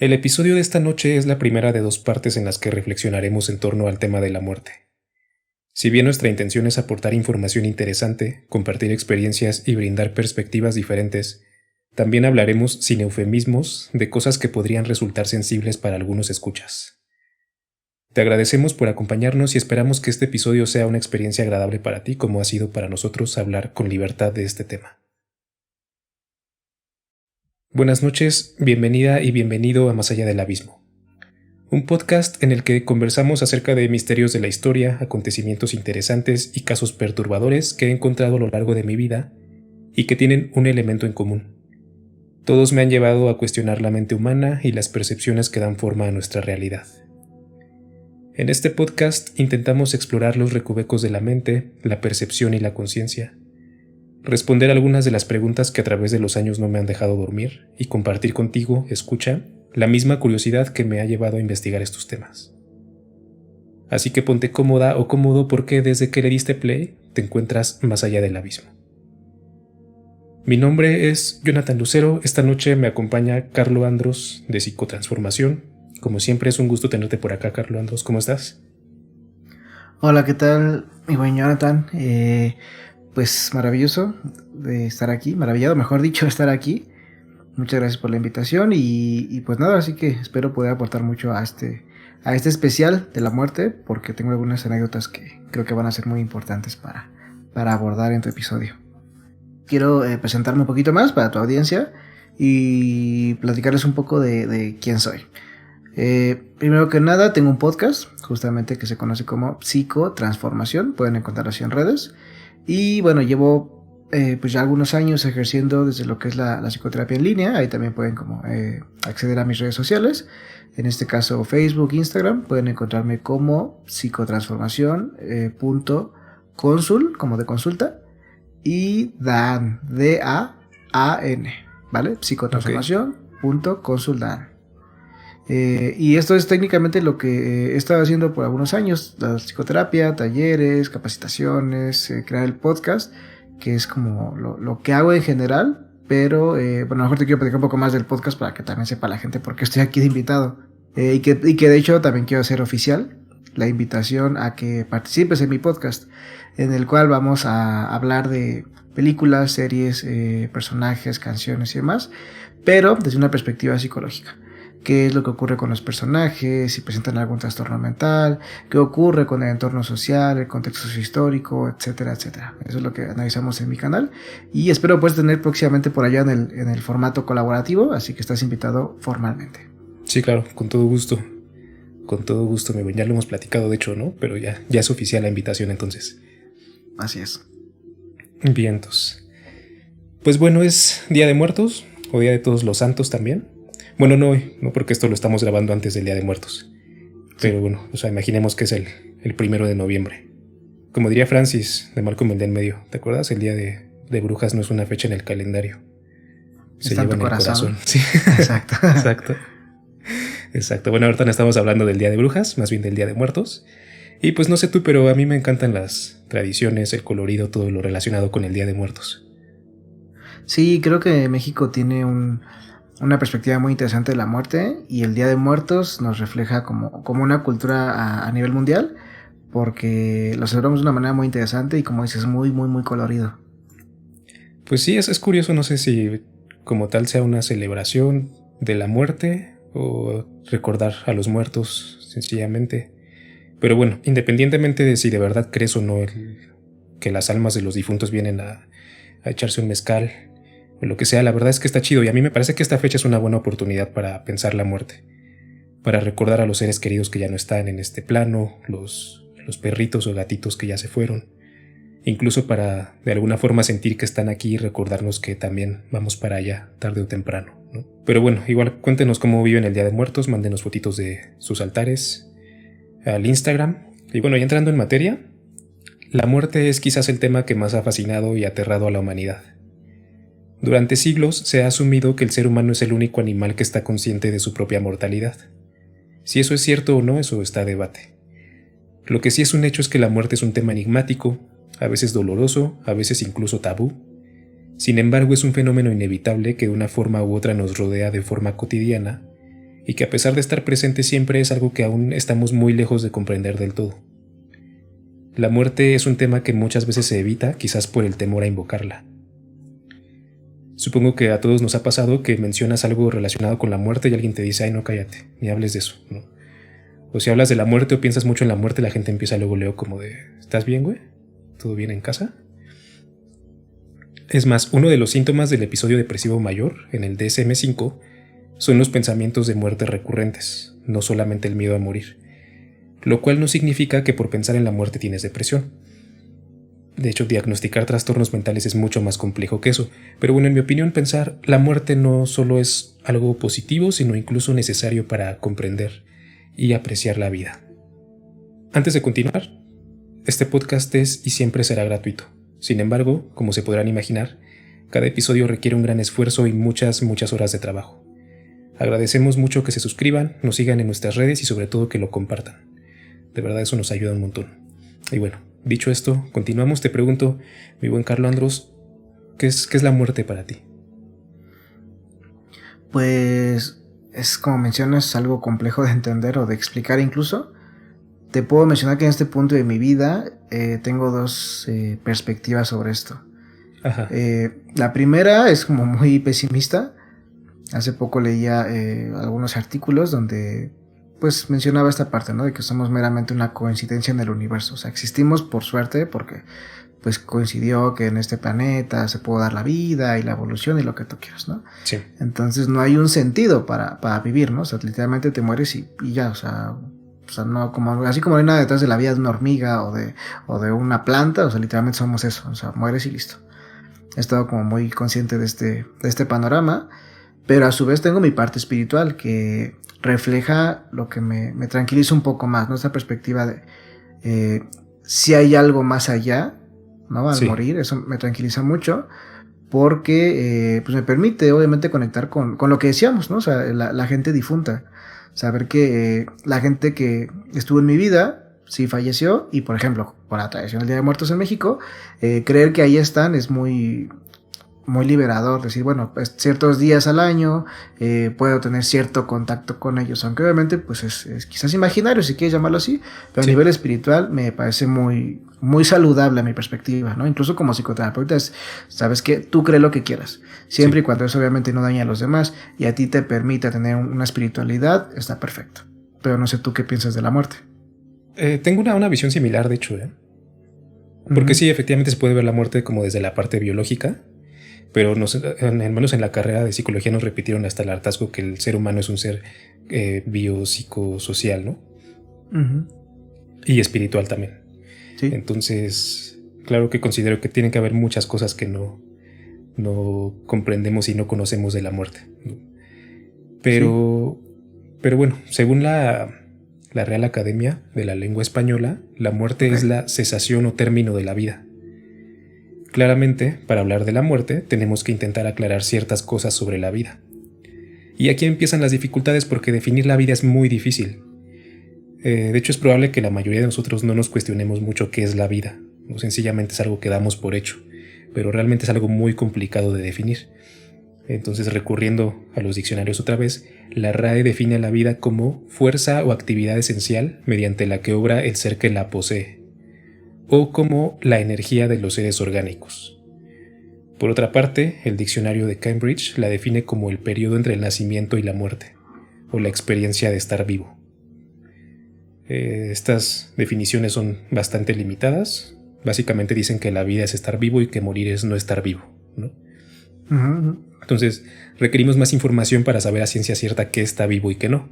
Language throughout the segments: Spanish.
El episodio de esta noche es la primera de dos partes en las que reflexionaremos en torno al tema de la muerte. Si bien nuestra intención es aportar información interesante, compartir experiencias y brindar perspectivas diferentes, también hablaremos sin eufemismos de cosas que podrían resultar sensibles para algunos escuchas. Te agradecemos por acompañarnos y esperamos que este episodio sea una experiencia agradable para ti como ha sido para nosotros hablar con libertad de este tema. Buenas noches, bienvenida y bienvenido a Más allá del abismo, un podcast en el que conversamos acerca de misterios de la historia, acontecimientos interesantes y casos perturbadores que he encontrado a lo largo de mi vida y que tienen un elemento en común. Todos me han llevado a cuestionar la mente humana y las percepciones que dan forma a nuestra realidad. En este podcast intentamos explorar los recovecos de la mente, la percepción y la conciencia, responder algunas de las preguntas que a través de los años no me han dejado dormir y compartir contigo, escucha, la misma curiosidad que me ha llevado a investigar estos temas. Así que ponte cómoda o cómodo porque desde que le diste play te encuentras más allá del abismo. Mi nombre es Jonathan Lucero, esta noche me acompaña Carlo Andros de Psicotransformación. Como siempre es un gusto tenerte por acá, Carlo Andros, ¿cómo estás? Hola, ¿qué tal? Mi buen Jonathan, pues maravilloso de estar aquí, maravillado, mejor dicho, de estar aquí. Muchas gracias por la invitación y pues nada, así que espero poder aportar mucho a este especial de la muerte, porque tengo algunas anécdotas que creo que van a ser muy importantes para abordar en tu episodio. Quiero presentarme un poquito más para tu audiencia y platicarles un poco de quién soy. Primero que nada, tengo un podcast justamente que se conoce como Psicotransformación, pueden encontrarlo así en redes. Y bueno, llevo pues ya algunos años ejerciendo desde lo que es la psicoterapia en línea. Ahí también pueden como acceder a mis redes sociales, en este caso Facebook, Instagram. Pueden encontrarme como psicotransformación .consul, como de consulta, y Dan, D-A-A-N, ¿vale? Psicotransformación .consul Dan. Y esto es técnicamente lo que he estado haciendo por algunos años: la psicoterapia, talleres, capacitaciones, crear el podcast, que es como lo que hago en general. Pero bueno, a lo mejor te quiero platicar un poco más del podcast para que también sepa la gente por qué estoy aquí de invitado, y que de hecho también quiero hacer oficial la invitación a que participes en mi podcast, en el cual vamos a hablar de películas, series, personajes, canciones y demás, pero desde una perspectiva psicológica. Qué es lo que ocurre con los personajes, si presentan algún trastorno mental, qué ocurre con el entorno social, el contexto sociohistórico, etcétera, etcétera. Eso es lo que analizamos en mi canal y espero puedes tener próximamente por allá en el formato colaborativo, así que estás invitado formalmente. Sí, claro, con todo gusto. Con todo gusto, ya lo hemos platicado de hecho, ¿no? Pero ya es oficial la invitación entonces. Así es. Vientos. Pues bueno, es Día de Muertos o Día de Todos los Santos también. Bueno, no hoy, no, porque esto lo estamos grabando antes del Día de Muertos. Pero bueno, o sea, imaginemos que es el 1 de noviembre. Como diría Francis de Malcolm el de en medio, ¿te acuerdas? El Día de Brujas no es una fecha en el calendario. Se Está en lleva tu en el corazón. Sí. Exacto. Exacto. Bueno, ahorita no estamos hablando del Día de Brujas, más bien del Día de Muertos. Y pues no sé tú, pero a mí me encantan las tradiciones, el colorido, todo lo relacionado con el Día de Muertos. Sí, creo que México tiene una perspectiva muy interesante de la muerte, y el Día de Muertos nos refleja como una cultura a nivel mundial, porque lo celebramos de una manera muy interesante y, como dices, muy, muy, muy colorido. Pues sí, es curioso, no sé si como tal sea una celebración de la muerte o recordar a los muertos sencillamente. Pero bueno, independientemente de si de verdad crees o no que las almas de los difuntos vienen a echarse un mezcal o lo que sea, la verdad es que está chido y a mí me parece que esta fecha es una buena oportunidad para pensar la muerte, para recordar a los seres queridos que ya no están en este plano, los perritos o gatitos que ya se fueron, incluso para de alguna forma sentir que están aquí y recordarnos que también vamos para allá tarde o temprano, ¿no? Pero bueno, igual cuéntenos cómo viven el Día de Muertos, mándenos fotitos de sus altares al Instagram. Y bueno, ya entrando en materia, la muerte es quizás el tema que más ha fascinado y aterrado a la humanidad. Durante siglos se ha asumido que el ser humano es el único animal que está consciente de su propia mortalidad. Si eso es cierto o no, eso está a debate. Lo que sí es un hecho es que la muerte es un tema enigmático, a veces doloroso, a veces incluso tabú. Sin embargo, es un fenómeno inevitable que de una forma u otra nos rodea de forma cotidiana y que a pesar de estar presente siempre es algo que aún estamos muy lejos de comprender del todo. La muerte es un tema que muchas veces se evita, quizás por el temor a invocarla. Supongo que a todos nos ha pasado que mencionas algo relacionado con la muerte y alguien te dice, ay no, cállate, ni hables de eso, ¿no? O si hablas de la muerte o piensas mucho en la muerte, la gente empieza luego como de, ¿estás bien, güey? ¿Todo bien en casa? Es más, uno de los síntomas del episodio depresivo mayor, en el DSM-5, son los pensamientos de muerte recurrentes, no solamente el miedo a morir, lo cual no significa que por pensar en la muerte tienes depresión. De hecho, diagnosticar trastornos mentales es mucho más complejo que eso, pero bueno, en mi opinión, pensar la muerte no solo es algo positivo, sino incluso necesario para comprender y apreciar la vida. Antes de continuar, este podcast es y siempre será gratuito. Sin embargo, como se podrán imaginar, cada episodio requiere un gran esfuerzo y muchas horas de trabajo. Agradecemos mucho que se suscriban, nos sigan en nuestras redes y sobre todo que lo compartan. De verdad eso nos ayuda un montón. Y bueno, dicho esto, continuamos. Te pregunto, mi buen Carlo Andros, ¿qué es la muerte para ti? Pues es como mencionas, algo complejo de entender o de explicar incluso. Te puedo mencionar que en este punto de mi vida tengo dos perspectivas sobre esto. Ajá. La primera es como muy pesimista. Hace poco leía algunos artículos donde pues mencionaba esta parte, ¿no? De que somos meramente una coincidencia en el universo. O sea, existimos por suerte porque pues coincidió que en este planeta se pudo dar la vida y la evolución y lo que tú quieras, ¿no? Sí. Entonces no hay un sentido para vivir, ¿no? O sea, literalmente te mueres y ya, o sea, no, como, así como no hay nada detrás de la vida de una hormiga o de una planta, o sea, literalmente somos eso, o sea, mueres y listo. He estado como muy consciente de este panorama, pero a su vez tengo mi parte espiritual que refleja lo que me tranquiliza un poco más, ¿no? Esta perspectiva de si hay algo más allá, ¿no? Al morir, eso me tranquiliza mucho, porque pues me permite obviamente conectar con lo que decíamos, ¿no? O sea, la gente difunta. Saber que la gente que estuvo en mi vida sí falleció y, por ejemplo, por la tradición del Día de Muertos en México, creer que ahí están es muy liberador. Decir, bueno, pues ciertos días al año puedo tener cierto contacto con ellos, aunque obviamente pues es quizás imaginario si quieres llamarlo así, pero sí, a nivel espiritual me parece muy saludable a mi perspectiva, ¿no? Incluso como psicoterapeuta sabes que tú crees lo que quieras, siempre y cuando eso obviamente no daña a los demás y a ti te permite tener una espiritualidad, está perfecto. Pero no sé tú qué piensas de la muerte. Tengo una visión similar, de hecho, porque sí, efectivamente se puede ver la muerte como desde la parte biológica, pero al menos en la carrera de psicología nos repitieron hasta el hartazgo que el ser humano es un ser biopsicosocial, ¿no? Y espiritual también. Sí. Entonces, claro que considero que tienen que haber muchas cosas que no comprendemos y no conocemos de la muerte. Pero bueno, según la Real Academia de la Lengua Española, la muerte es la cesación o término de la vida. Claramente, para hablar de la muerte, tenemos que intentar aclarar ciertas cosas sobre la vida. Y aquí empiezan las dificultades porque definir la vida es muy difícil. De hecho, es probable que la mayoría de nosotros no nos cuestionemos mucho qué es la vida. No, sencillamente es algo que damos por hecho, pero realmente es algo muy complicado de definir. Entonces, recurriendo a los diccionarios otra vez, la RAE define la vida como fuerza o actividad esencial mediante la que obra el ser que la posee, o como la energía de los seres orgánicos. Por otra parte, el diccionario de Cambridge la define como el periodo entre el nacimiento y la muerte, o la experiencia de estar vivo. Estas definiciones son bastante limitadas. Básicamente dicen que la vida es estar vivo y que morir es no estar vivo, ¿no? Entonces, requerimos más información para saber a ciencia cierta qué está vivo y qué no.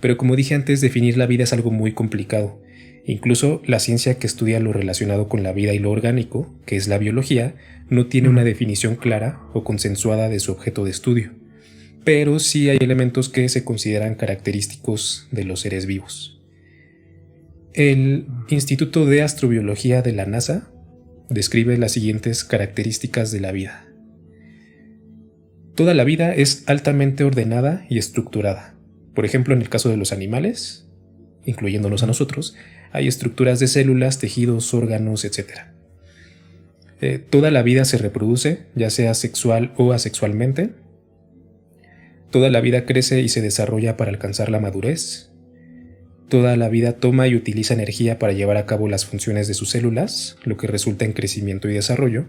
Pero como dije antes, definir la vida es algo muy complicado. Incluso la ciencia que estudia lo relacionado con la vida y lo orgánico, que es la biología, no tiene una definición clara o consensuada de su objeto de estudio. Pero sí hay elementos que se consideran característicos de los seres vivos. El Instituto de Astrobiología de la NASA describe las siguientes características de la vida. Toda la vida es altamente ordenada y estructurada. Por ejemplo, en el caso de los animales, incluyéndonos a nosotros, hay estructuras de células, tejidos, órganos, etc. Toda la vida se reproduce, ya sea sexual o asexualmente. Toda la vida crece y se desarrolla para alcanzar la madurez. Toda la vida toma y utiliza energía para llevar a cabo las funciones de sus células, lo que resulta en crecimiento y desarrollo.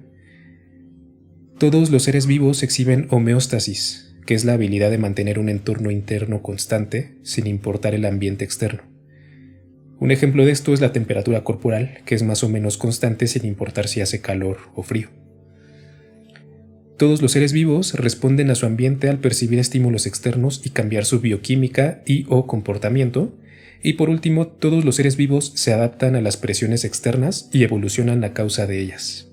Todos los seres vivos exhiben homeostasis, que es la habilidad de mantener un entorno interno constante sin importar el ambiente externo. Un ejemplo de esto es la temperatura corporal, que es más o menos constante sin importar si hace calor o frío. Todos los seres vivos responden a su ambiente al percibir estímulos externos y cambiar su bioquímica y/o comportamiento. Y por último, todos los seres vivos se adaptan a las presiones externas y evolucionan a causa de ellas.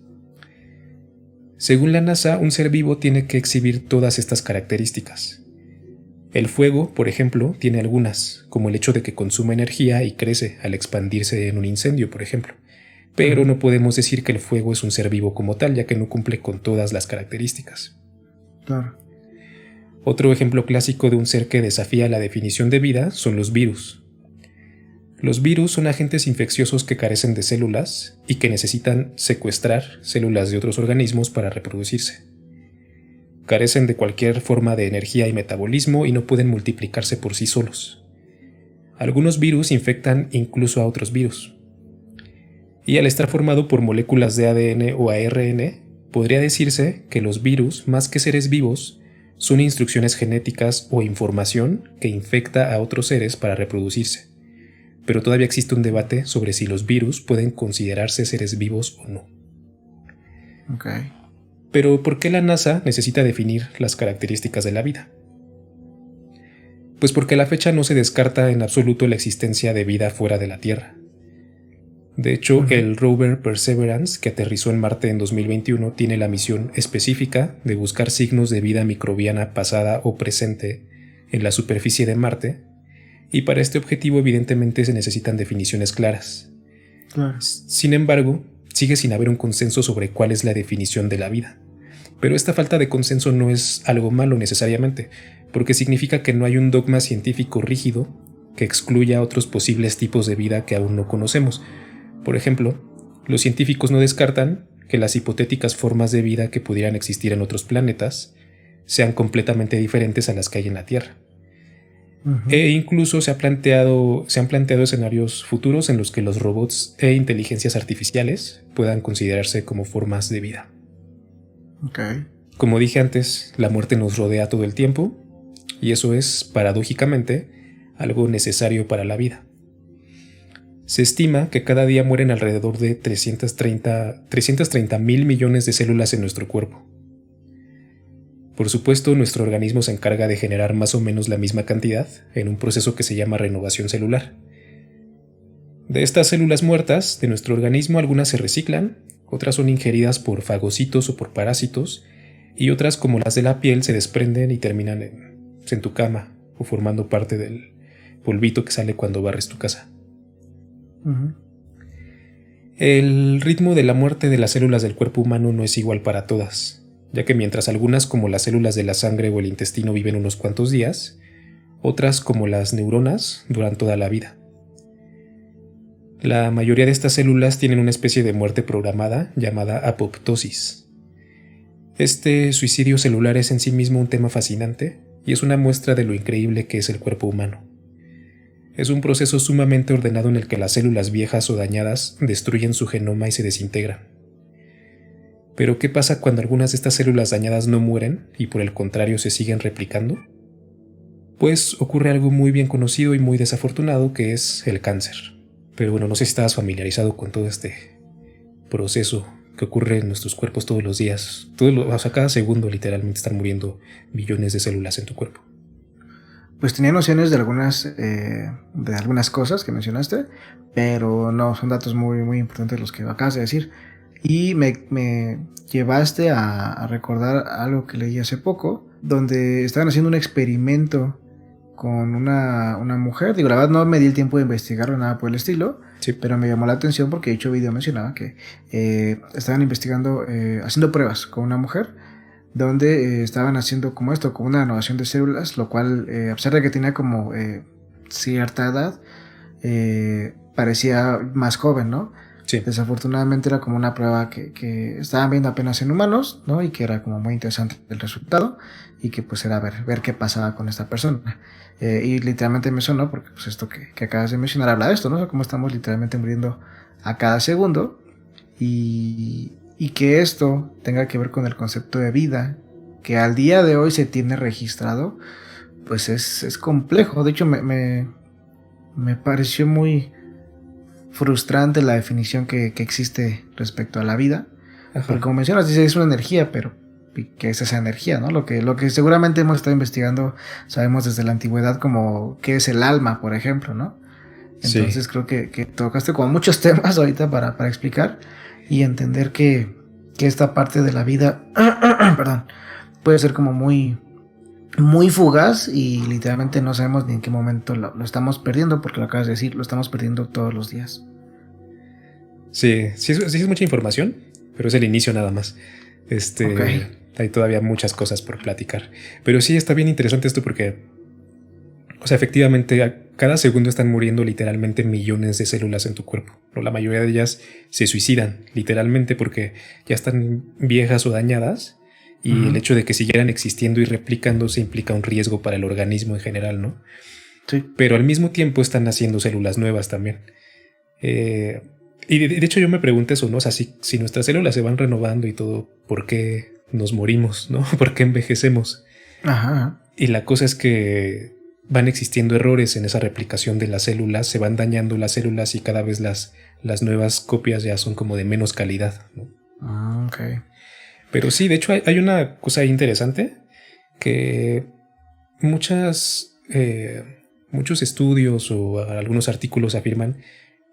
Según la NASA, un ser vivo tiene que exhibir todas estas características. El fuego, por ejemplo, tiene algunas, como el hecho de que consume energía y crece al expandirse en un incendio, por ejemplo. Pero no podemos decir que el fuego es un ser vivo como tal, ya que no cumple con todas las características. Claro. Otro ejemplo clásico de un ser que desafía la definición de vida son los virus. Los virus son agentes infecciosos que carecen de células y que necesitan secuestrar células de otros organismos para reproducirse. Carecen de cualquier forma de energía y metabolismo y no pueden multiplicarse por sí solos. Algunos virus infectan incluso a otros virus. Y al estar formado por moléculas de ADN o ARN, podría decirse que los virus, más que seres vivos, son instrucciones genéticas o información que infecta a otros seres para reproducirse. Pero todavía existe un debate sobre si los virus pueden considerarse seres vivos o no. Okay. Pero ¿por qué la NASA necesita definir las características de la vida? Pues porque a la fecha no se descarta en absoluto la existencia de vida fuera de la Tierra. De hecho, el rover Perseverance, que aterrizó en Marte en 2021, tiene la misión específica de buscar signos de vida microbiana pasada o presente en la superficie de Marte. Y para este objetivo evidentemente se necesitan definiciones claras. Claro. Sin embargo, sigue sin haber un consenso sobre cuál es la definición de la vida. Pero esta falta de consenso no es algo malo necesariamente, porque significa que no hay un dogma científico rígido que excluya otros posibles tipos de vida que aún no conocemos. Por ejemplo, los científicos no descartan que las hipotéticas formas de vida que pudieran existir en otros planetas sean completamente diferentes a las que hay en la Tierra. E incluso se han planteado escenarios futuros en los que los robots e inteligencias artificiales puedan considerarse como formas de vida. Okay. Como dije antes, la muerte nos rodea todo el tiempo y eso es, paradójicamente, algo necesario para la vida. Se estima que cada día mueren alrededor de 330 mil millones de células en nuestro cuerpo. Por supuesto, nuestro organismo se encarga de generar más o menos la misma cantidad en un proceso que se llama renovación celular. De estas células muertas de nuestro organismo, algunas se reciclan, otras son ingeridas por fagocitos o por parásitos, y otras, como las de la piel, se desprenden y terminan en tu cama o formando parte del polvito que sale cuando barres tu casa. El ritmo de la muerte de las células del cuerpo humano no es igual para todas, ya que mientras algunas, como las células de la sangre o el intestino, viven unos cuantos días, otras, como las neuronas, duran toda la vida. La mayoría de estas células tienen una especie de muerte programada llamada apoptosis. Este suicidio celular es en sí mismo un tema fascinante y es una muestra de lo increíble que es el cuerpo humano. Es un proceso sumamente ordenado en el que las células viejas o dañadas destruyen su genoma y se desintegran. Pero ¿qué pasa cuando algunas de estas células dañadas no mueren y por el contrario se siguen replicando? Pues ocurre algo muy bien conocido y muy desafortunado, que es el cáncer. Pero bueno, no sé si estabas familiarizado con todo este proceso que ocurre en nuestros cuerpos todos los días. Cada segundo literalmente están muriendo billones de células en tu cuerpo. Pues tenía nociones de algunas cosas que mencionaste, pero no, son datos muy, muy importantes los que acabas de decir. Y me llevaste a recordar algo que leí hace poco, donde estaban haciendo un experimento con una mujer. Digo, la verdad no me di el tiempo de investigarlo, nada por el estilo, sí, pero me llamó la atención porque dicho video mencionaba que estaban investigando, haciendo pruebas con una mujer, donde estaban haciendo como esto, como una renovación de células, lo cual, a pesar de que tenía como cierta edad, parecía más joven, ¿no? Sí. Desafortunadamente era como una prueba que estaban viendo apenas en humanos, ¿no? Y que era como muy interesante el resultado y que pues era ver qué pasaba con esta persona. Y literalmente me sonó porque pues esto que acabas de mencionar habla de esto, ¿no? O sea, cómo estamos literalmente muriendo a cada segundo y que esto tenga que ver con el concepto de vida que al día de hoy se tiene registrado, pues es complejo. De hecho, me pareció muy frustrante la definición que existe respecto a la vida. Ajá. Porque como mencionas, dice, es una energía, pero ¿qué es esa energía? ¿No? Lo que seguramente hemos estado investigando, sabemos desde la antigüedad como qué es el alma, por ejemplo, ¿no? Entonces Sí. creo que tocaste como muchos temas ahorita para explicar y entender que esta parte de la vida, perdón, puede ser como muy, muy fugaz y literalmente no sabemos ni en qué momento lo estamos perdiendo, porque lo acabas de decir, lo estamos perdiendo todos los días. Sí, sí, sí es mucha información, pero es el inicio nada más. Okay. Hay todavía muchas cosas por platicar. Pero sí está bien interesante esto porque, o sea, efectivamente, a cada segundo están muriendo literalmente millones de células en tu cuerpo. ¿No? La mayoría de ellas se suicidan, literalmente, porque ya están viejas o dañadas. Y el hecho de que siguieran existiendo y replicándose implica un riesgo para el organismo en general, ¿no? Sí. Pero al mismo tiempo están naciendo células nuevas también. Y de hecho yo me pregunto eso, ¿no? O sea, si nuestras células se van renovando y todo, ¿por qué nos morimos, no? ¿Por qué envejecemos? Ajá. Y la cosa es que van existiendo errores en esa replicación de las células, se van dañando las células y cada vez las nuevas copias ya son como de menos calidad, ¿no? Ok. Pero sí, de hecho hay una cosa interesante que muchos estudios o algunos artículos afirman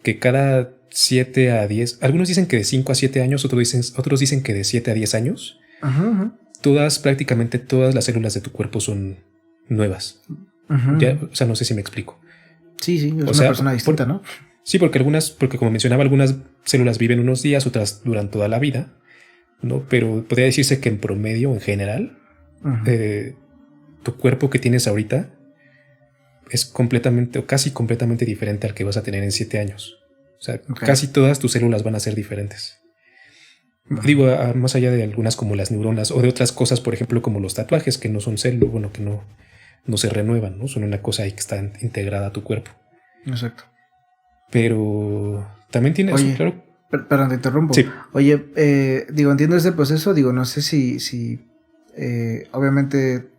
que cada 7 a 10, algunos dicen que de 5 a 7 años, otros dicen que de 7 a 10 años, prácticamente todas las células de tu cuerpo son nuevas. Ya, o sea, no sé si me explico. Sí, es una persona distinta, ¿no? Sí, porque como mencionaba, algunas células viven unos días, otras duran toda la vida, ¿no? Pero podría decirse que en promedio, en general, tu cuerpo que tienes ahorita es completamente o casi completamente diferente al que vas a tener en 7 años. O sea, casi todas tus células van a ser diferentes. Digo, más allá de algunas como las neuronas o de otras cosas, por ejemplo, como los tatuajes, que no son células, bueno, que no se renuevan, ¿no? Son una cosa ahí que está integrada a tu cuerpo. Exacto. Pero también tiene eso, claro. Perdón, te interrumpo. Sí. Oye, entiendo ese proceso, no sé si obviamente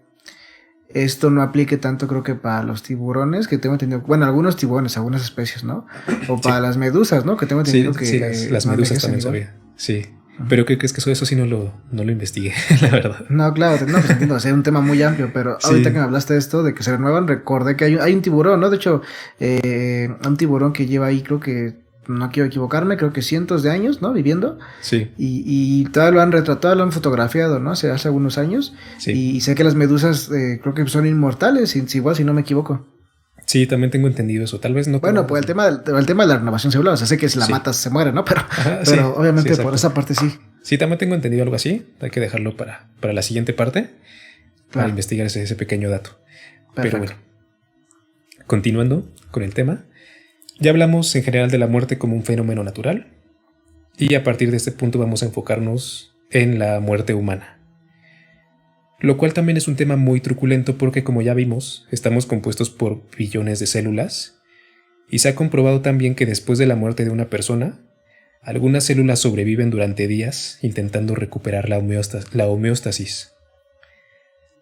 esto no aplique tanto, creo que para los tiburones, que tengo entendido, bueno, algunos tiburones, algunas especies, ¿no? O para las medusas, ¿no? Que tengo entendido que sí, las medusas también sabía. Sí. Pero ¿qué crees que eso sí no lo investigué, la verdad? No, claro, pues entiendo, es un tema muy amplio, pero ahorita que me hablaste de esto, de que se renuevan, recordé que hay un tiburón, ¿no? De hecho, un tiburón que lleva ahí, creo que, no quiero equivocarme, creo que cientos de años, ¿no? Viviendo. Sí. Y todavía lo han retratado, lo han fotografiado, ¿no? Hace algunos años. Sí. Y sé que las medusas creo que son inmortales, igual si no me equivoco. Sí, también tengo entendido eso. Tal vez no. Bueno, pues el tema de la renovación celular, o sea, sé que si la matas se muere, ¿no? Pero obviamente por esa parte sí. Sí, también tengo entendido algo así. Hay que dejarlo para la siguiente parte. Para investigar ese pequeño dato. Perfecto. Pero bueno, continuando con el tema. Ya hablamos en general de la muerte como un fenómeno natural. Y a partir de este punto vamos a enfocarnos en la muerte humana. Lo cual también es un tema muy truculento porque, como ya vimos, estamos compuestos por billones de células y se ha comprobado también que después de la muerte de una persona, algunas células sobreviven durante días intentando recuperar la homeostasis.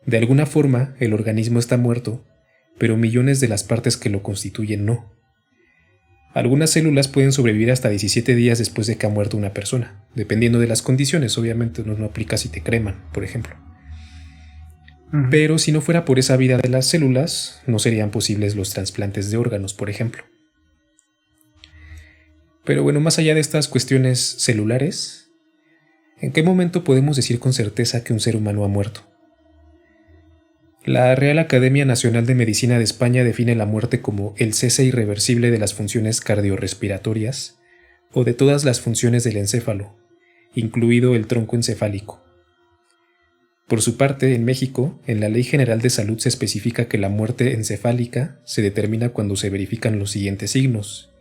De alguna forma, el organismo está muerto, pero millones de las partes que lo constituyen no. Algunas células pueden sobrevivir hasta 17 días después de que ha muerto una persona, dependiendo de las condiciones, obviamente no aplica si te creman, por ejemplo. Pero si no fuera por esa vida de las células, no serían posibles los trasplantes de órganos, por ejemplo. Pero bueno, más allá de estas cuestiones celulares, ¿en qué momento podemos decir con certeza que un ser humano ha muerto? La Real Academia Nacional de Medicina de España define la muerte como el cese irreversible de las funciones cardiorrespiratorias o de todas las funciones del encéfalo, incluido el tronco encefálico. Por su parte, en México, en la Ley General de Salud se especifica que la muerte encefálica se determina cuando se verifican los siguientes signos: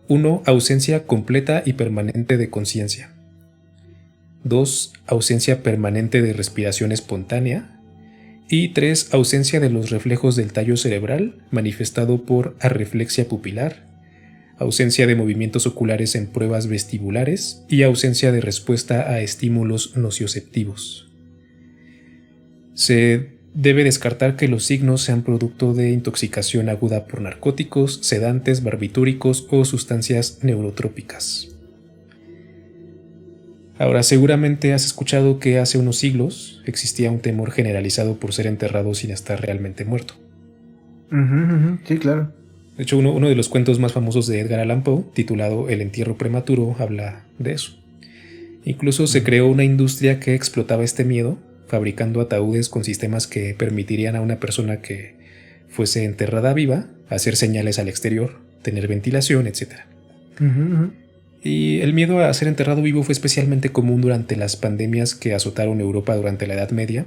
1. Ausencia completa y permanente de conciencia. 2. Ausencia permanente de respiración espontánea. Y 3. Ausencia de los reflejos del tallo cerebral manifestado por arreflexia pupilar, ausencia de movimientos oculares en pruebas vestibulares y ausencia de respuesta a estímulos nocioceptivos. Se debe descartar que los signos sean producto de intoxicación aguda por narcóticos, sedantes, barbitúricos o sustancias neurotrópicas. Ahora, seguramente has escuchado que hace unos siglos existía un temor generalizado por ser enterrado sin estar realmente muerto. Sí, claro. De hecho, uno de los cuentos más famosos de Edgar Allan Poe, titulado El entierro prematuro, habla de eso. Incluso se creó una industria que explotaba este miedo, fabricando ataúdes con sistemas que permitirían a una persona que fuese enterrada viva hacer señales al exterior, tener ventilación, etc. Y el miedo a ser enterrado vivo fue especialmente común durante las pandemias que azotaron Europa durante la Edad Media,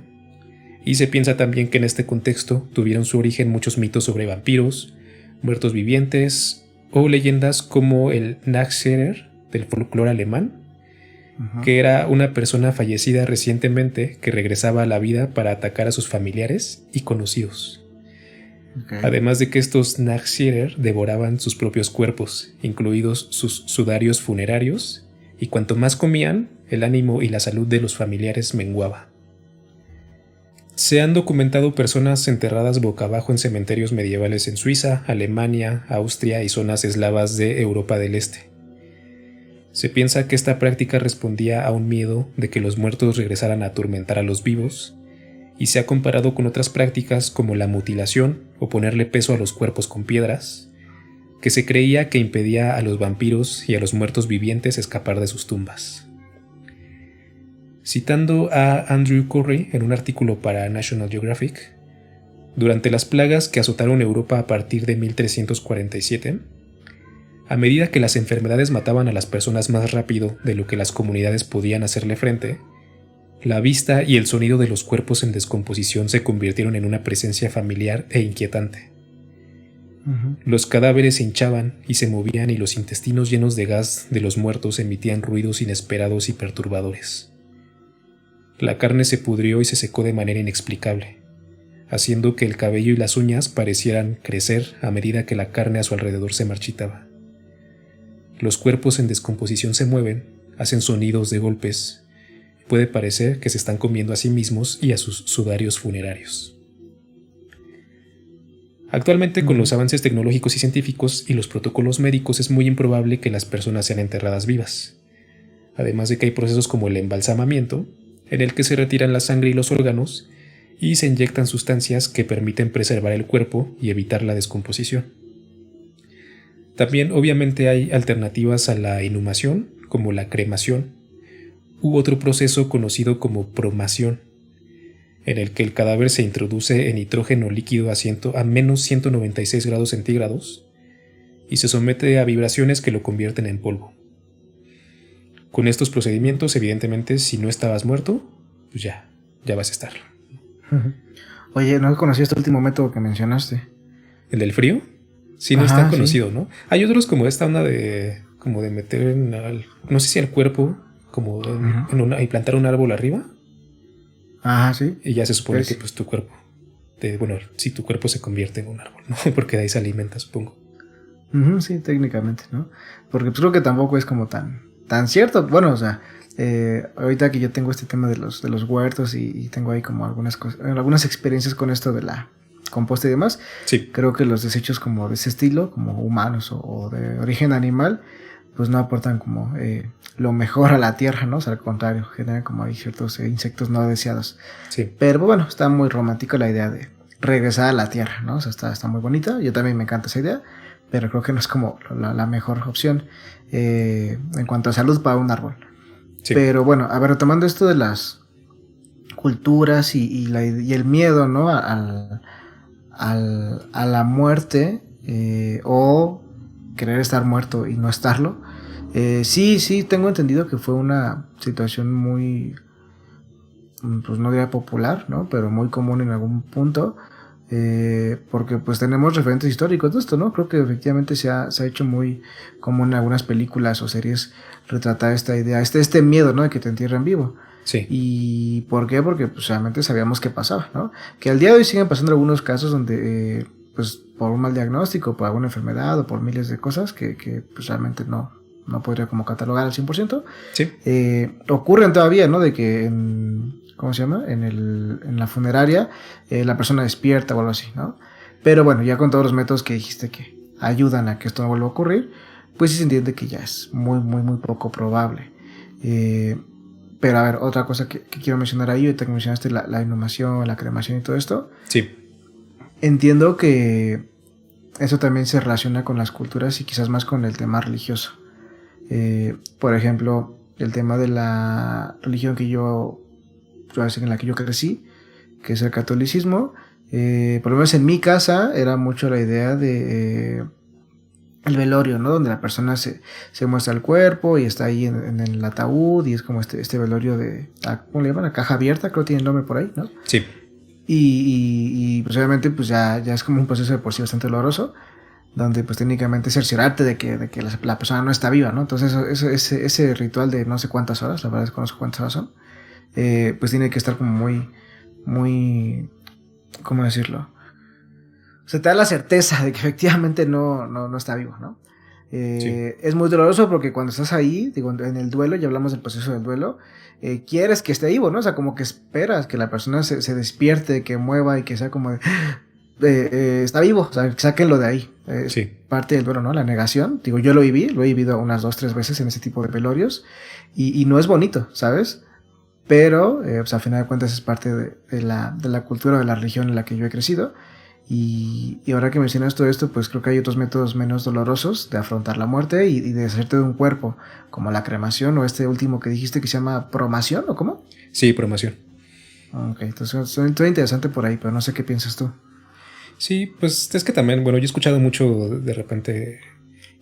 y se piensa también que en este contexto tuvieron su origen muchos mitos sobre vampiros, muertos vivientes o leyendas como el Nachtschäder del folclore alemán, que era una persona fallecida recientemente que regresaba a la vida para atacar a sus familiares y conocidos. Además de que estos Nachtschäder devoraban sus propios cuerpos, incluidos sus sudarios funerarios, y cuanto más comían, el ánimo y la salud de los familiares menguaba. Se han documentado personas enterradas boca abajo en cementerios medievales en Suiza, Alemania, Austria y zonas eslavas de Europa del Este. Se piensa que esta práctica respondía a un miedo de que los muertos regresaran a atormentar a los vivos, y se ha comparado con otras prácticas como la mutilación o ponerle peso a los cuerpos con piedras, que se creía que impedía a los vampiros y a los muertos vivientes escapar de sus tumbas. Citando a Andrew Curry en un artículo para National Geographic, durante las plagas que azotaron Europa a partir de 1347, a medida que las enfermedades mataban a las personas más rápido de lo que las comunidades podían hacerle frente, la vista y el sonido de los cuerpos en descomposición se convirtieron en una presencia familiar e inquietante. Los cadáveres se hinchaban y se movían y los intestinos llenos de gas de los muertos emitían ruidos inesperados y perturbadores. La carne se pudrió y se secó de manera inexplicable, haciendo que el cabello y las uñas parecieran crecer a medida que la carne a su alrededor se marchitaba. Los cuerpos en descomposición se mueven, hacen sonidos de golpes. Puede parecer que se están comiendo a sí mismos y a sus sudarios funerarios. Actualmente, con los avances tecnológicos y científicos y los protocolos médicos, es muy improbable que las personas sean enterradas vivas. Además de que hay procesos como el embalsamamiento, en el que se retiran la sangre y los órganos y se inyectan sustancias que permiten preservar el cuerpo y evitar la descomposición. También, obviamente, hay alternativas a la inhumación, como la cremación, u otro proceso conocido como promación, en el que el cadáver se introduce en nitrógeno líquido a menos 196 grados centígrados y se somete a vibraciones que lo convierten en polvo. Con estos procedimientos, evidentemente, si no estabas muerto, pues ya vas a estar. Oye, no conocí este último método que mencionaste. ¿El del frío? Sí, no es tan conocido, ¿no? Hay otros como esta onda de meter no sé si al cuerpo, como y plantar un árbol arriba. Ajá, sí. Y ya se supone que pues tu cuerpo, si tu cuerpo se convierte en un árbol, ¿no? Porque de ahí se alimenta, supongo. Sí, técnicamente, ¿no? Porque pues creo que tampoco es como tan cierto. Bueno, o sea, ahorita que yo tengo este tema de los huertos y tengo ahí como algunas experiencias con esto de la composta y demás, sí. Creo que los desechos como de ese estilo, como humanos o de origen animal, pues no aportan como lo mejor a la tierra, ¿no? O sea, al contrario, generan como hay ciertos insectos no deseados. Sí. Pero bueno, está muy romántica la idea de regresar a la tierra, ¿no? O sea, está muy bonita. Yo también me encanta esa idea, pero creo que no es como la mejor opción en cuanto a salud para un árbol. Sí. Pero bueno, a ver, retomando esto de las culturas y el miedo, ¿no? A la muerte o querer estar muerto y no estarlo. Sí, tengo entendido que fue una situación muy, pues no diría popular, ¿no? Pero muy común en algún punto. Porque pues tenemos referentes históricos de esto, ¿no? Creo que efectivamente se ha hecho muy común en algunas películas o series retratar esta idea, este miedo, ¿no? De que te entierren vivo. Sí. ¿Y por qué? Porque pues realmente sabíamos qué pasaba, ¿no? Que al día de hoy siguen pasando algunos casos donde pues por un mal diagnóstico, por alguna enfermedad o por miles de cosas que pues realmente no podría como catalogar al 100%. Sí. Ocurren todavía, ¿no? De que ¿cómo se llama? En la funeraria la persona despierta o algo así, ¿no? Pero bueno, ya con todos los métodos que dijiste que ayudan a que esto no vuelva a ocurrir, pues sí se entiende que ya es muy, muy, muy poco probable. Pero a ver, otra cosa que quiero mencionar ahí, ahorita que mencionaste la inhumación, la cremación y todo esto. Sí. Entiendo que eso también se relaciona con las culturas y quizás más con el tema religioso. Por ejemplo, el tema de la religión en la que yo crecí, que es el catolicismo. Por lo menos en mi casa era mucho la idea de el velorio, ¿no? Donde la persona se muestra el cuerpo y está ahí en el ataúd y es como este velorio de, ¿cómo le llaman? La caja abierta, creo que tiene el nombre por ahí, ¿no? Sí. Y pues obviamente pues ya es como un proceso de por sí bastante doloroso, donde pues técnicamente cerciorarte de que la persona no está viva, ¿no? Entonces ese ritual de no sé cuántas horas, la verdad es que no sé cuántas horas son, pues tiene que estar como muy, muy, ¿cómo decirlo? O sea, te da la certeza de que efectivamente no está vivo, ¿no? Sí. Es muy doloroso porque cuando estás ahí, digo, en el duelo, ya hablamos del proceso del duelo, quieres que esté vivo, ¿no? O sea, como que esperas que la persona se despierte, que mueva y que sea como de, está vivo, o sea, sáquenlo de ahí. Es Sí. parte del duelo, ¿no? La negación. Digo, yo lo he vivido unas 2-3 veces en ese tipo de velorios y no es bonito, ¿sabes? Pero, pues al final de cuentas es parte de la cultura, de la religión en la que yo he crecido. Y ahora que mencionas todo esto, pues creo que hay otros métodos menos dolorosos de afrontar la muerte y de deshacerte de un cuerpo, como la cremación o este último que dijiste que se llama promación, ¿o cómo? Sí, promoción. Ok, entonces suena interesante por ahí, pero no sé qué piensas tú. Sí, pues es que también, bueno, yo he escuchado mucho de repente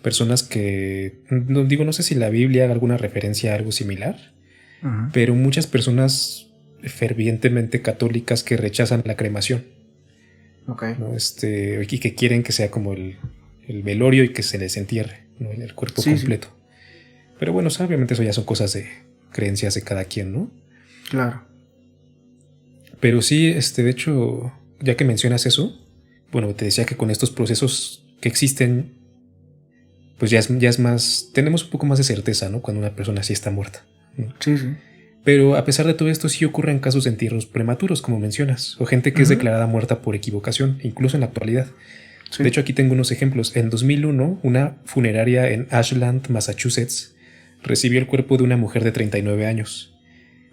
personas que, no digo, no sé si la Biblia haga alguna referencia a algo similar, Uh-huh. pero muchas personas fervientemente católicas que rechazan la cremación, Ok. ¿no? Y que quieren que sea como el velorio y que se les entierre, ¿no? El cuerpo Sí, completo. Pero bueno, obviamente eso ya son cosas de creencias de cada quien, ¿no? claro. Pero sí, de hecho, ya que mencionas eso, bueno, te decía que con estos procesos que existen, pues ya es más, tenemos un poco más de certeza, ¿no? Cuando una persona sí está muerta, ¿no? Sí, sí. Pero a pesar de todo esto, sí ocurren casos de entierros prematuros, como mencionas, o gente que es Uh-huh. declarada muerta por equivocación, incluso en la actualidad. Sí. De hecho, aquí tengo unos ejemplos. En 2001, una funeraria en Ashland, Massachusetts, recibió el cuerpo de una mujer de 39 años.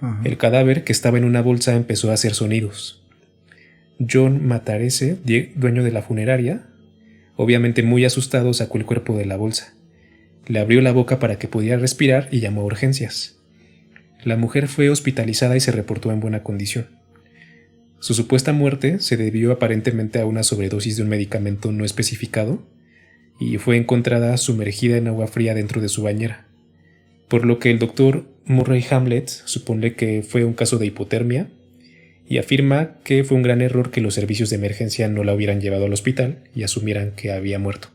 Uh-huh. El cadáver, que estaba en una bolsa, empezó a hacer sonidos. John Matarese, dueño de la funeraria, obviamente muy asustado, sacó el cuerpo de la bolsa. Le abrió la boca para que pudiera respirar y llamó a urgencias. La mujer fue hospitalizada y se reportó en buena condición. Su supuesta muerte se debió aparentemente a una sobredosis de un medicamento no especificado y fue encontrada sumergida en agua fría dentro de su bañera, por lo que el doctor Murray Hamlet supone que fue un caso de hipotermia y afirma que fue un gran error que los servicios de emergencia no la hubieran llevado al hospital y asumieran que había muerto.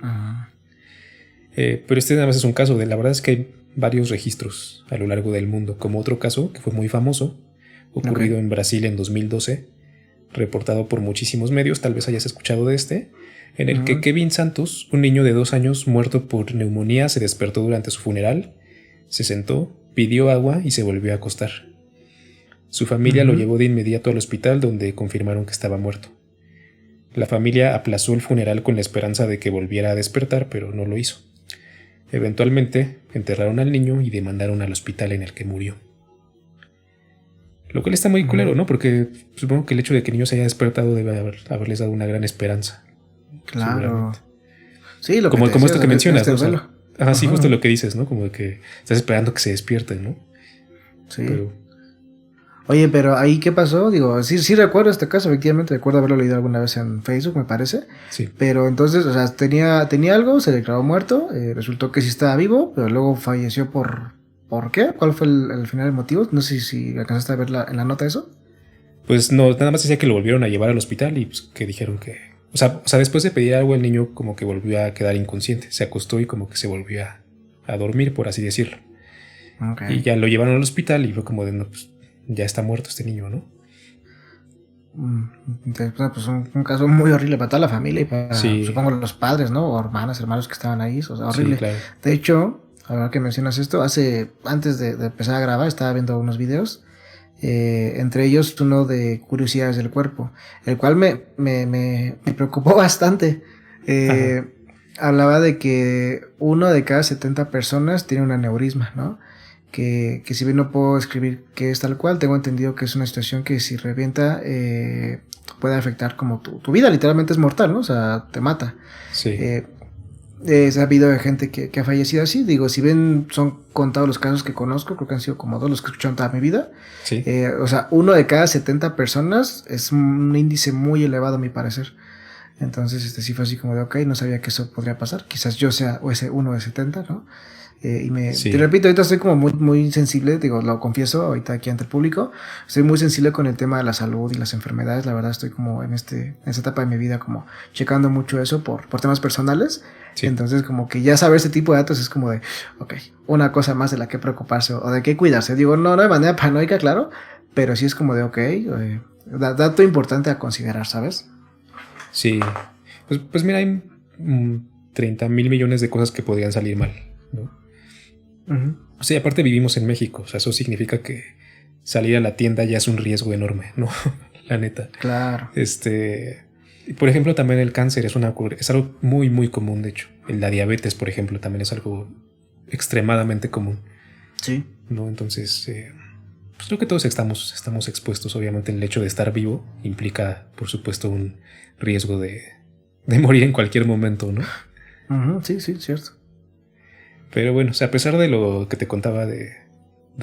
Uh-huh. Pero nada más es un caso, la verdad es que hay varios registros a lo largo del mundo, como otro caso que fue muy famoso, ocurrido en Brasil en 2012, reportado por muchísimos medios, tal vez hayas escuchado de en el que Kevin Santos, un niño de 2 años muerto por neumonía, se despertó durante su funeral, se sentó, pidió agua y se volvió a acostar. Su familia lo llevó de inmediato al hospital, donde confirmaron que estaba muerto. La familia aplazó el funeral con la esperanza de que volviera a despertar, pero no lo hizo. Eventualmente enterraron al niño y demandaron al hospital en el que murió. Lo cual está muy culero, ¿no? Porque supongo que el hecho de que el niño se haya despertado debe haberles dado una gran esperanza. Claro. Sí, lo como que te como decía, esto que mencionas, ¿no? O duelo. sea, sí, justo lo que dices, ¿no? Como de que estás esperando que se despierten, ¿no? Sí. Pero oye, pero ahí qué pasó, digo, sí recuerdo este caso, efectivamente, recuerdo haberlo leído alguna vez en Facebook, me parece. sí. Pero entonces, o sea, tenía algo, se declaró muerto, resultó que sí estaba vivo, pero luego falleció ¿por qué? ¿Cuál fue el final del motivo? No sé si alcanzaste a ver en la nota eso. Pues no, nada más decía que lo volvieron a llevar al hospital y pues que dijeron que... O sea, después de pedir algo, el niño como que volvió a quedar inconsciente. Se acostó y como que se volvió a dormir, por así decirlo. Okay. Y ya lo llevaron al hospital y fue como de, no, pues ya está muerto este niño, ¿no? Pues un caso muy horrible para toda la familia y para, Sí. supongo, los padres, ¿no? O hermanas, hermanos que estaban ahí. O sea, horrible. Sí, claro. De hecho, ahora que mencionas esto, antes de empezar a grabar, estaba viendo unos videos. Entre ellos uno de curiosidades del cuerpo, el cual me preocupó bastante. Hablaba de que 1 de cada 70 personas tiene un aneurisma, ¿no? Que si bien no puedo escribir qué es tal cual, tengo entendido que es una situación que si revienta puede afectar como tu vida, literalmente es mortal, ¿no? O sea, te mata. Sí. He sabido de gente que ha fallecido así. Digo, si bien son contados los casos que conozco, creo que han sido como 2 los que he escuchado en toda mi vida. Sí. O sea, 1 de cada 70 personas es un índice muy elevado a mi parecer. Entonces, sí fue así como de, ok, no sabía que eso podría pasar. Quizás yo sea o ese 1 de 70, ¿no? Sí. Te repito, ahorita estoy como muy sensible, digo, lo confieso ahorita aquí ante el público, estoy muy sensible con el tema de la salud y las enfermedades. La verdad estoy como en esta etapa de mi vida como checando mucho eso por temas personales. Sí. Entonces como que ya saber este tipo de datos es como de, ok, una cosa más de la que preocuparse o de qué cuidarse. Digo, no de manera paranoica, claro, pero sí es como de, ok, dato importante a considerar, ¿sabes? Sí, pues mira, hay 30,000 millones de cosas que podrían salir mal, ¿no? Uh-huh. O sea, aparte vivimos en México, o sea, eso significa que salir a la tienda ya es un riesgo enorme, ¿no? La neta. Claro. Por ejemplo, también el cáncer es algo muy, muy común, de hecho. La diabetes, por ejemplo, también es algo extremadamente común. Sí. ¿No? Entonces, pues creo que todos estamos expuestos. Obviamente el hecho de estar vivo implica, por supuesto, un riesgo de morir en cualquier momento, ¿no? Uh-huh. Sí, cierto. Pero bueno, o sea, a pesar de lo que te contaba de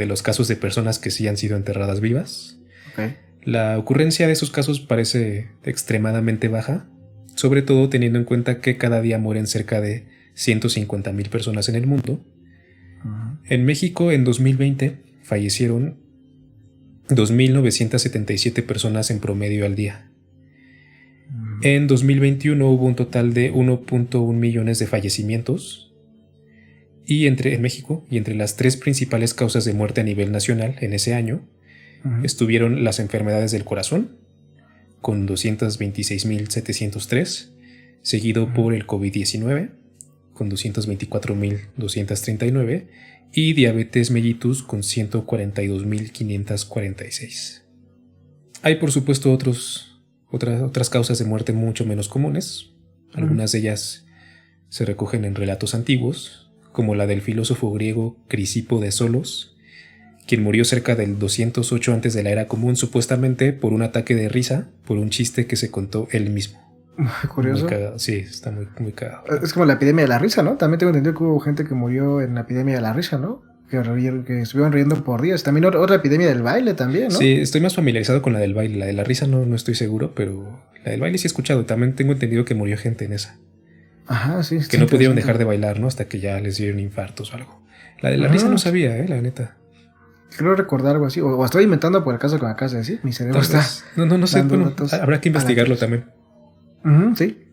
los casos de personas que sí han sido enterradas vivas, okay, la ocurrencia de esos casos parece extremadamente baja, sobre todo teniendo en cuenta que cada día mueren cerca de 150,000 personas en el mundo. Uh-huh. En México, en 2020, fallecieron 2,977 personas en promedio al día. Uh-huh. En 2021 hubo un total de 1.1 millones de fallecimientos en México, y entre las 3 principales causas de muerte a nivel nacional en ese año uh-huh, estuvieron las enfermedades del corazón, con 226,703, seguido uh-huh, por el COVID-19, con 224,239, y diabetes mellitus, con 142,546. Hay, por supuesto, otras causas de muerte mucho menos comunes. Algunas de ellas se recogen en relatos antiguos, como la del filósofo griego Crisipo de Solos, quien murió cerca del 208 antes de la era común, supuestamente por un ataque de risa, por un chiste que se contó él mismo. Curioso. Muy cagado. Sí, está muy, muy cagado. Es como la epidemia de la risa, ¿no? También tengo entendido que hubo gente que murió en la epidemia de la risa, ¿no? Que estuvieron riendo por días. También otra epidemia del baile también, ¿no? Sí, estoy más familiarizado con la del baile. La de la risa no estoy seguro, pero la del baile sí he escuchado. También tengo entendido que murió gente en esa. Ajá, sí. Que no pudieron dejar de bailar, ¿no? Hasta que ya les dieron infartos o algo. La de la risa no sabía, la neta. Creo recordar algo así. O estoy inventando por el caso que me acabas de decir. Mi cerebro está... No sé. Bueno, habrá que investigarlo también. Uh-huh, sí.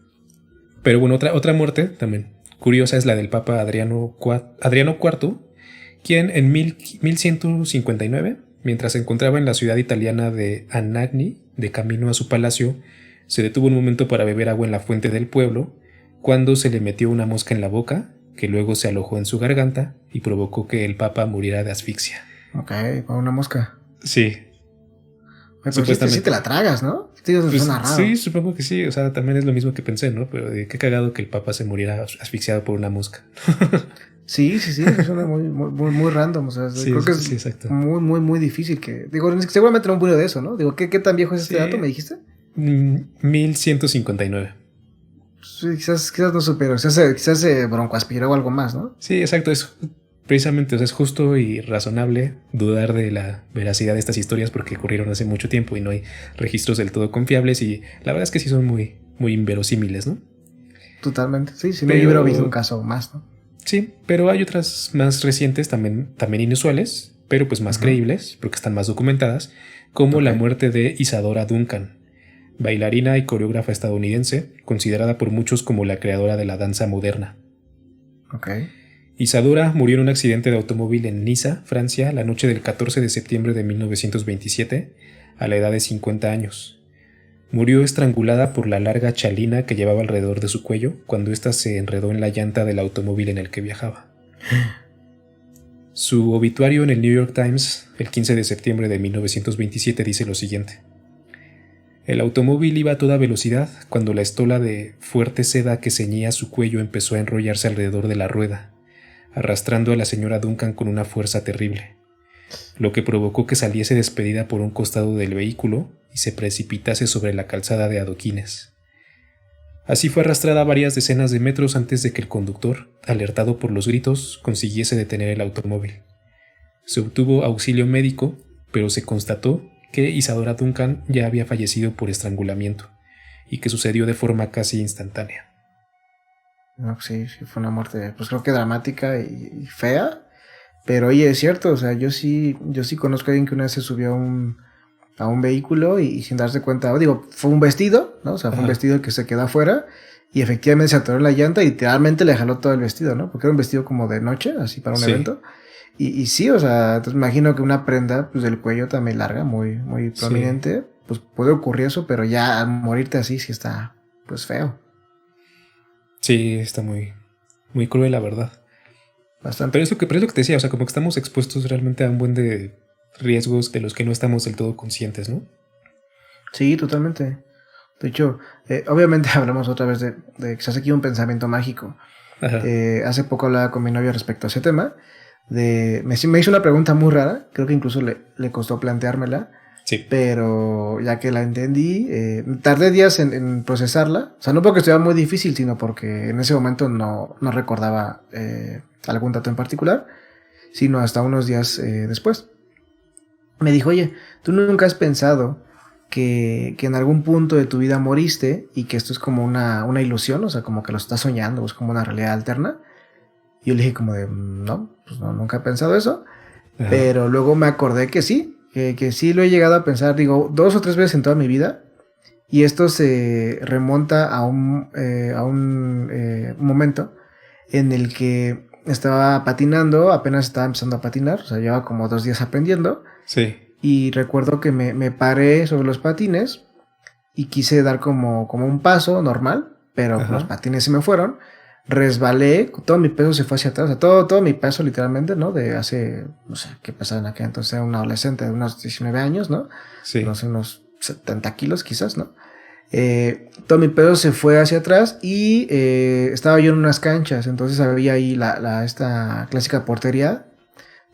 Pero bueno, otra muerte también curiosa es la del Papa Adriano IV, quien en 1159, mientras se encontraba en la ciudad italiana de Anagni, de camino a su palacio, se detuvo un momento para beber agua en la fuente del pueblo, cuando se le metió una mosca en la boca, que luego se alojó en su garganta y provocó que el Papa muriera de asfixia. Ok, con una mosca. Sí. Pero supuestamente. Sí te la tragas, ¿no? Sí, supongo que sí. O sea, también es lo mismo que pensé, ¿no? Pero qué cagado que el Papa se muriera asfixiado por una mosca. Sí, suena muy random. O sea, sí, creo que sí, es exacto. muy difícil que... Digo, seguramente no murió de eso, ¿no? Digo, ¿qué tan viejo es este dato, me dijiste? 1159. Sí, quizás no supero. Quizás se broncoaspiró o algo más, ¿no? Sí, exacto. Es precisamente, o sea, es justo y razonable dudar de la veracidad de estas historias porque ocurrieron hace mucho tiempo y no hay registros del todo confiables, y la verdad es que sí son muy, muy inverosímiles, ¿no? Totalmente. Sí, no hubiera visto un caso más, ¿no? Sí, pero hay otras más recientes, también inusuales, pero pues más creíbles, porque están más documentadas, como Ok. la muerte de Isadora Duncan, bailarina y coreógrafa estadounidense, considerada por muchos como la creadora de la danza moderna. Ok. Isadora murió en un accidente de automóvil en Niza, Francia, la noche del 14 de septiembre de 1927, a la edad de 50 años. Murió estrangulada por la larga chalina que llevaba alrededor de su cuello cuando ésta se enredó en la llanta del automóvil en el que viajaba. Su obituario en el New York Times, el 15 de septiembre de 1927, dice lo siguiente. El automóvil iba a toda velocidad cuando la estola de fuerte seda que ceñía su cuello empezó a enrollarse alrededor de la rueda, arrastrando a la señora Duncan con una fuerza terrible, lo que provocó que saliese despedida por un costado del vehículo y se precipitase sobre la calzada de adoquines. Así fue arrastrada varias decenas de metros antes de que el conductor, alertado por los gritos, consiguiese detener el automóvil. Se obtuvo auxilio médico, pero se constató que Isadora Duncan ya había fallecido por estrangulamiento y que sucedió de forma casi instantánea. No, sí, sí, fue una muerte, pues creo que dramática y fea. Pero oye, es cierto, o sea, yo sí conozco a alguien que una vez se subió a un vehículo y sin darse cuenta, digo, fue un vestido, ¿no? O sea, fue un Ajá. vestido que se quedó afuera y efectivamente se atoró en la llanta y literalmente le jaló todo el vestido, ¿no? Porque era un vestido como de noche, así para un Sí, evento. Y sí, o sea, entonces me imagino que una prenda, pues del cuello también larga, muy sí, prominente, pues puede ocurrir eso, pero ya al morirte así sí está, pues feo, sí, está muy, muy cruel, la verdad. bastante. Pero es lo que te decía, o sea, como que estamos expuestos realmente a un buen de riesgos de los que no estamos del todo conscientes, ¿no? Sí, totalmente. De hecho, obviamente hablamos otra vez de que se hace aquí un pensamiento mágico. Ajá, Hace poco hablaba con mi novia respecto a ese tema. Me hizo una pregunta muy rara, creo que incluso le costó planteármela, sí, pero ya que la entendí, tardé días en procesarla. O sea, no porque estuviera muy difícil, sino porque en ese momento no recordaba algún dato en particular, sino hasta unos días después. Me dijo, oye, ¿tú nunca has pensado que en algún punto de tu vida moriste y que esto es como una ilusión? O sea, como que lo estás soñando, o es como una realidad alterna. Y yo le dije como de, no, pues no, nunca he pensado eso. ajá, Pero luego me acordé que sí, que sí lo he llegado a pensar, digo, 2 o 3 veces en toda mi vida. Y esto se remonta un momento en el que estaba patinando, apenas estaba empezando a patinar, o sea, llevaba como 2 días aprendiendo. sí, Y recuerdo que me paré sobre los patines y quise dar como un paso normal, pero los ajá, patines se me fueron. Resbalé, todo mi peso se fue hacia atrás, o sea, todo mi peso literalmente, ¿no? De hace, no sé, qué pesaba en aquel entonces, era un adolescente de unos 19 años, ¿no? No sí, sé, unos 70 kilos quizás, ¿no? Todo mi peso se fue hacia atrás y estaba yo en unas canchas, entonces había ahí esta clásica portería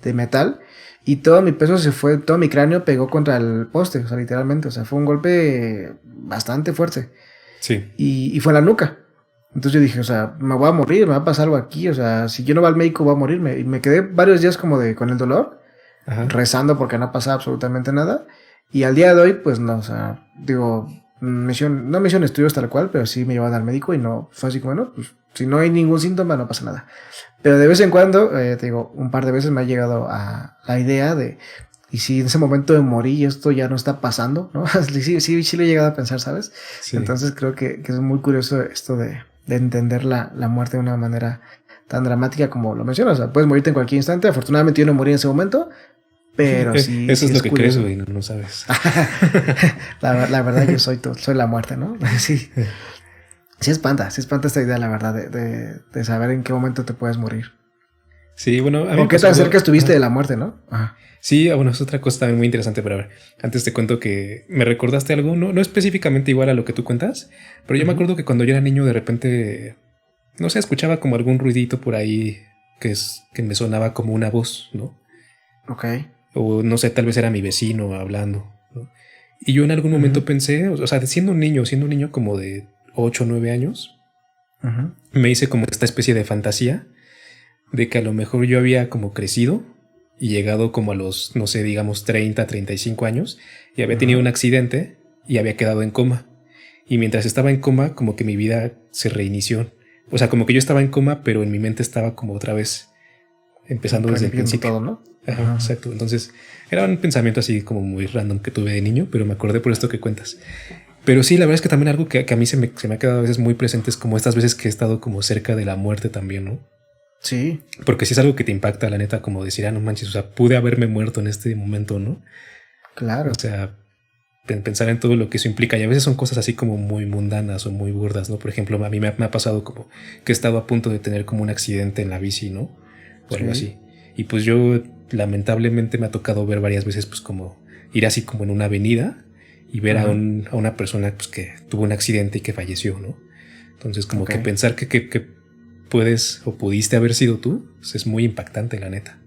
de metal y todo mi peso se fue, todo mi cráneo pegó contra el poste, o sea, literalmente, o sea, fue un golpe bastante fuerte sí, y fue en la nuca. Entonces yo dije, o sea, me voy a morir, me va a pasar algo aquí, o sea, si yo no voy al médico voy a morirme. Y me quedé varios días como con el dolor, ajá, rezando porque no pasaba absolutamente nada. Y al día de hoy, pues no, o sea, digo, no me hicieron estudios tal cual, pero sí me llevaban al médico y no, fue así como, no, pues si no hay ningún síntoma no pasa nada. Pero de vez en cuando, te digo, un par de veces me ha llegado a la idea de, y si en ese momento de morir esto ya no está pasando, ¿no? Sí lo he llegado a pensar, ¿sabes? sí. Entonces creo que es muy curioso esto de entender la muerte de una manera tan dramática como lo mencionas. O sea, puedes morirte en cualquier instante. Afortunadamente yo no morí en ese momento, pero sí, Eso sí es lo es que crees, curioso. güey, no, no sabes. La verdad yo soy la muerte, ¿no? Sí, sí espanta esta idea, la verdad, de saber en qué momento te puedes morir. Sí, bueno, a mí O me qué pasó tan cerca algo. estuviste Ajá. de la muerte, ¿no? Ajá. Sí, bueno, es otra cosa también muy interesante, pero a ver, antes te cuento que me recordaste algo, no, no específicamente igual a lo que tú cuentas, pero yo me Ujú. acuerdo que cuando yo era niño de repente, no sé, escuchaba como algún ruidito por ahí que me sonaba como una voz, ¿no? Ok. O no sé, tal vez era mi vecino hablando, ¿no? Y yo en algún Ujú, momento pensé, o sea, siendo un niño como de 8 o 9 años, ujú, me hice como esta especie de fantasía de que a lo mejor yo había como crecido y llegado como a los, no sé, digamos 30, 35 años y había tenido ujú. un accidente y había quedado en coma. Y mientras estaba en coma, como que mi vida se reinició. O sea, como que yo estaba en coma, pero en mi mente estaba como otra vez empezando desde el principio. Todo, ¿no? Ajá, exacto. Entonces, era un pensamiento así como muy random que tuve de niño, pero me acordé por esto que cuentas. Pero sí, la verdad es que también algo que a mí se me ha quedado a veces muy presente es como estas veces que he estado como cerca de la muerte también, ¿no? Sí. Porque sí es algo que te impacta, la neta, como decir, no manches, o sea, pude haberme muerto en este momento, ¿no? Claro. O sea, pensar en todo lo que eso implica. Y a veces son cosas así como muy mundanas o muy burdas, ¿no? Por ejemplo, a mí me ha pasado como que he estado a punto de tener como un accidente en la bici, ¿no? O algo así. Y pues yo lamentablemente me ha tocado ver varias veces pues como ir así como en una avenida y ver a una persona pues que tuvo un accidente y que falleció, ¿no? Entonces como que pensar que puedes o pudiste haber sido tú, pues es muy impactante, la neta.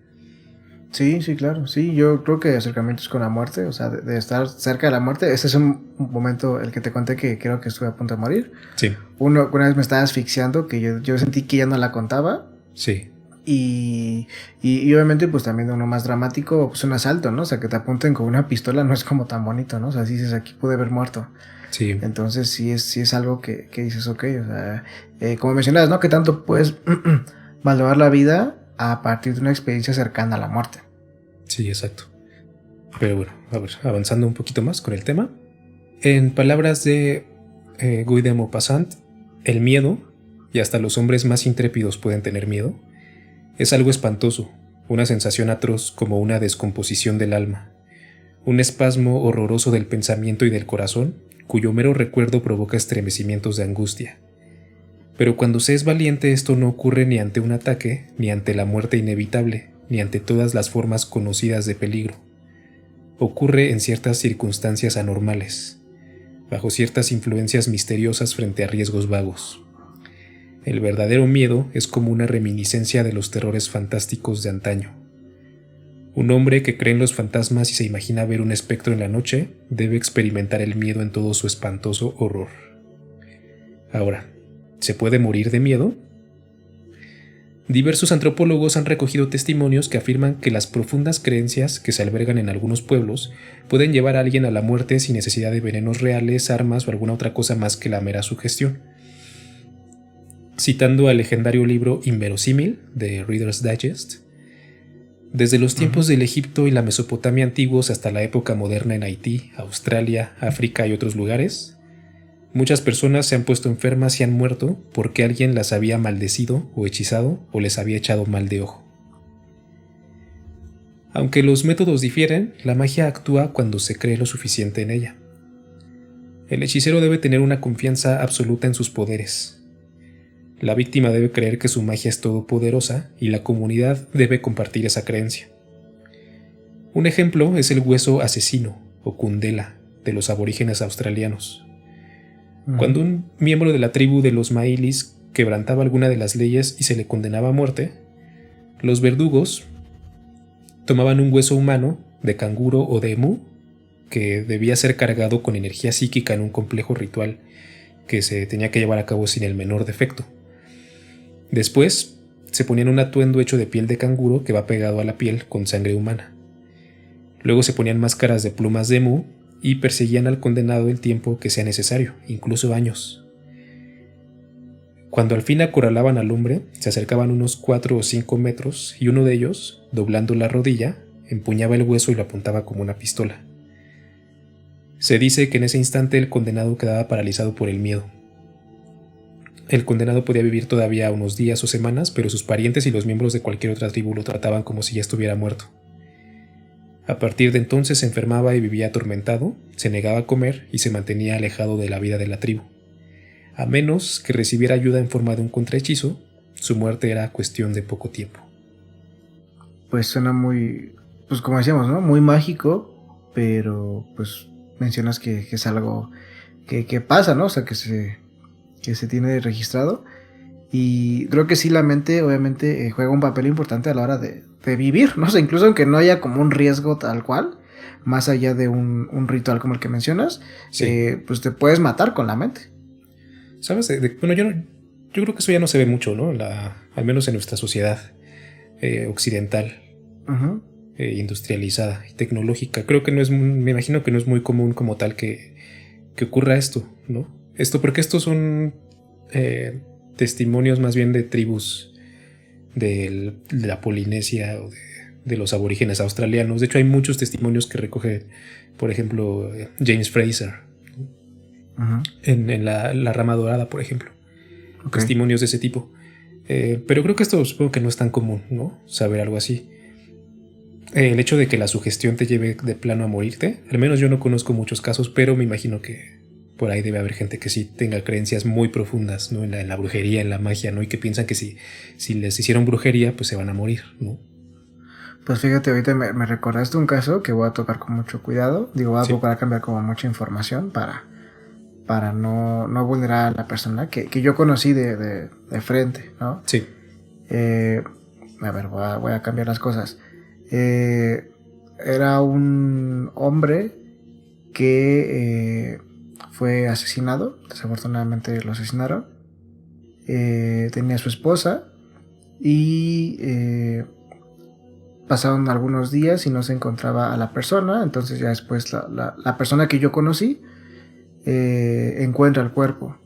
Sí, sí, claro. Sí, yo creo que acercamientos con la muerte, o sea, de estar cerca de la muerte, ese es un momento el que te conté que creo que estuve a punto de morir. Sí. Una vez me estaba asfixiando, que yo sentí que ya no la contaba. Sí. Y obviamente pues también uno más dramático, pues un asalto, ¿no? O sea, que te apunten con una pistola no es como tan bonito, ¿no? O sea, si dices, aquí pude haber muerto. Sí. Entonces sí es algo que dices, ok, o sea, como mencionabas, ¿no? Que tanto puedes valorar la vida a partir de una experiencia cercana a la muerte. Sí, exacto. Pero bueno, a ver, avanzando un poquito más con el tema. En palabras de Guy de Maupassant, el miedo, y hasta los hombres más intrépidos pueden tener miedo, es algo espantoso, una sensación atroz como una descomposición del alma, un espasmo horroroso del pensamiento y del corazón, cuyo mero recuerdo provoca estremecimientos de angustia. Pero cuando se es valiente esto no ocurre ni ante un ataque, ni ante la muerte inevitable, ni ante todas las formas conocidas de peligro. Ocurre en ciertas circunstancias anormales, bajo ciertas influencias misteriosas frente a riesgos vagos. El verdadero miedo es como una reminiscencia de los terrores fantásticos de antaño. Un hombre que cree en los fantasmas y se imagina ver un espectro en la noche debe experimentar el miedo en todo su espantoso horror. Ahora, ¿se puede morir de miedo? Diversos antropólogos han recogido testimonios que afirman que las profundas creencias que se albergan en algunos pueblos pueden llevar a alguien a la muerte sin necesidad de venenos reales, armas o alguna otra cosa más que la mera sugestión. Citando al legendario libro Inverosímil de Reader's Digest, desde los tiempos del Egipto y la Mesopotamia antiguos hasta la época moderna en Haití, Australia, África y otros lugares, muchas personas se han puesto enfermas y han muerto porque alguien las había maldecido o hechizado o les había echado mal de ojo. Aunque los métodos difieren, la magia actúa cuando se cree lo suficiente en ella. El hechicero debe tener una confianza absoluta en sus poderes. La víctima debe creer que su magia es todopoderosa y la comunidad debe compartir esa creencia. Un ejemplo es el hueso asesino o kundela de los aborígenes australianos. Cuando un miembro de la tribu de los Maílis quebrantaba alguna de las leyes y se le condenaba a muerte, los verdugos tomaban un hueso humano de canguro o de emú que debía ser cargado con energía psíquica en un complejo ritual que se tenía que llevar a cabo sin el menor defecto. Después se ponían un atuendo hecho de piel de canguro que va pegado a la piel con sangre humana. Luego se ponían máscaras de plumas de emú y perseguían al condenado el tiempo que sea necesario, incluso años. Cuando al fin acorralaban al hombre, se acercaban unos 4 o 5 metros y uno de ellos, doblando la rodilla, empuñaba el hueso y lo apuntaba como una pistola. Se dice que en ese instante el condenado quedaba paralizado por el miedo. El condenado podía vivir todavía unos días o semanas, pero sus parientes y los miembros de cualquier otra tribu lo trataban como si ya estuviera muerto. A partir de entonces se enfermaba y vivía atormentado, se negaba a comer y se mantenía alejado de la vida de la tribu. A menos que recibiera ayuda en forma de un contrahechizo, su muerte era cuestión de poco tiempo. Pues suena muy, pues como decíamos, ¿no? Muy mágico, pero pues mencionas que es algo que pasa, ¿no? O sea, que se tiene registrado. Y creo que sí, la mente obviamente juega un papel importante a la hora de vivir, ¿no? O sea, incluso aunque no haya como un riesgo tal cual, más allá de un ritual como el que mencionas, sí. Pues te puedes matar con la mente. ¿Sabes? Bueno, yo creo que eso ya no se ve mucho, ¿no? Al menos en nuestra sociedad occidental, industrializada y tecnológica. Creo que me imagino que no es muy común como tal que ocurra esto, ¿no? Porque estos son testimonios más bien de tribus de la Polinesia o de los aborígenes australianos. De hecho, hay muchos testimonios que recoge, por ejemplo, James Fraser, ¿no? En la rama dorada, por ejemplo. Okay. Testimonios de ese tipo. Pero creo que esto supongo que no es tan común, ¿no? Saber algo así. El hecho de que la sugestión te lleve de plano a morirte, al menos yo no conozco muchos casos, pero me imagino que por ahí debe haber gente que sí tenga creencias muy profundas, ¿no? En la brujería, en la magia, ¿no? Y que piensan que si les hicieron brujería, pues se van a morir, ¿no? Pues fíjate, ahorita me recordaste un caso que voy a tocar con mucho cuidado. Digo, voy a procurar cambiar como mucha información para no vulnerar a la persona que yo conocí de frente, ¿no? Sí. A ver, voy a cambiar las cosas. Era un hombre que fue asesinado. Desafortunadamente lo asesinaron. Tenía a su esposa y pasaron algunos días y no se encontraba a la persona. Entonces ya después la persona que yo conocí encuentra el cuerpo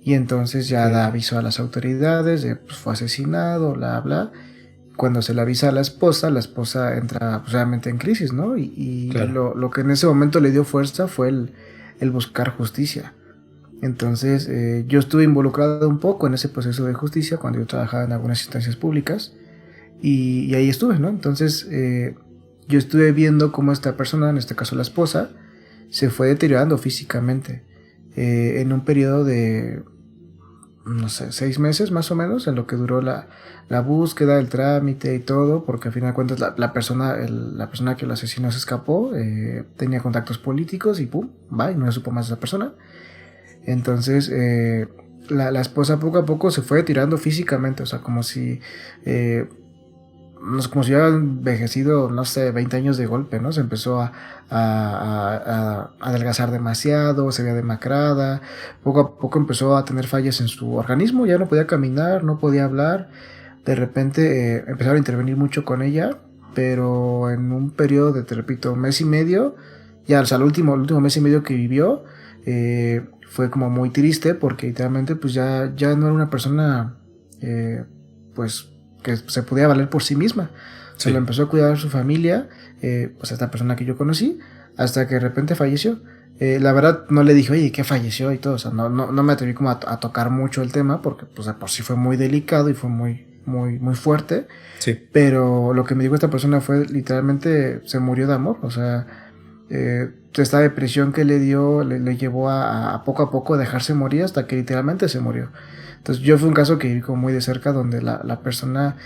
y entonces ya da aviso a las autoridades de pues fue asesinado, bla bla. Cuando se le avisa a la esposa entra pues, realmente en crisis, ¿no? Y claro, lo que en ese momento le dio fuerza fue el buscar justicia. Entonces yo estuve involucrado un poco en ese proceso de justicia cuando yo trabajaba en algunas instancias públicas y ahí estuve, ¿no? Entonces yo estuve viendo cómo esta persona, en este caso la esposa, se fue deteriorando físicamente en un periodo de, no sé, 6 meses más o menos, en lo que duró la búsqueda, el trámite y todo, porque al final de cuentas la persona que lo asesinó se escapó, tenía contactos políticos y pum, va, y no se supo más de esa persona. Entonces la esposa poco a poco se fue deteriorando físicamente, o sea, como si hubiera envejecido, no sé, 20 años de golpe, ¿no? Se empezó a adelgazar demasiado, se veía demacrada, poco a poco empezó a tener fallas en su organismo, ya no podía caminar, no podía hablar, de repente empezaron a intervenir mucho con ella, pero en un periodo de, te repito, mes y medio, ya, o sea, el último mes y medio que vivió, fue como muy triste, porque literalmente pues ya no era una persona, pues, que se podía valer por sí misma. Sí. Se lo empezó a cuidar a su familia, pues esta persona que yo conocí, hasta que de repente falleció. La verdad no le dije, oye, ¿qué falleció? Y todo, o sea, no me atreví como a tocar mucho el tema, porque pues de por sí fue muy delicado y fue muy fuerte. Sí. Pero lo que me dijo esta persona fue literalmente se murió de amor, o sea, esta depresión que le dio le llevó a poco dejarse morir hasta que literalmente se murió. Entonces yo fue un caso que vi como muy de cerca, donde la persona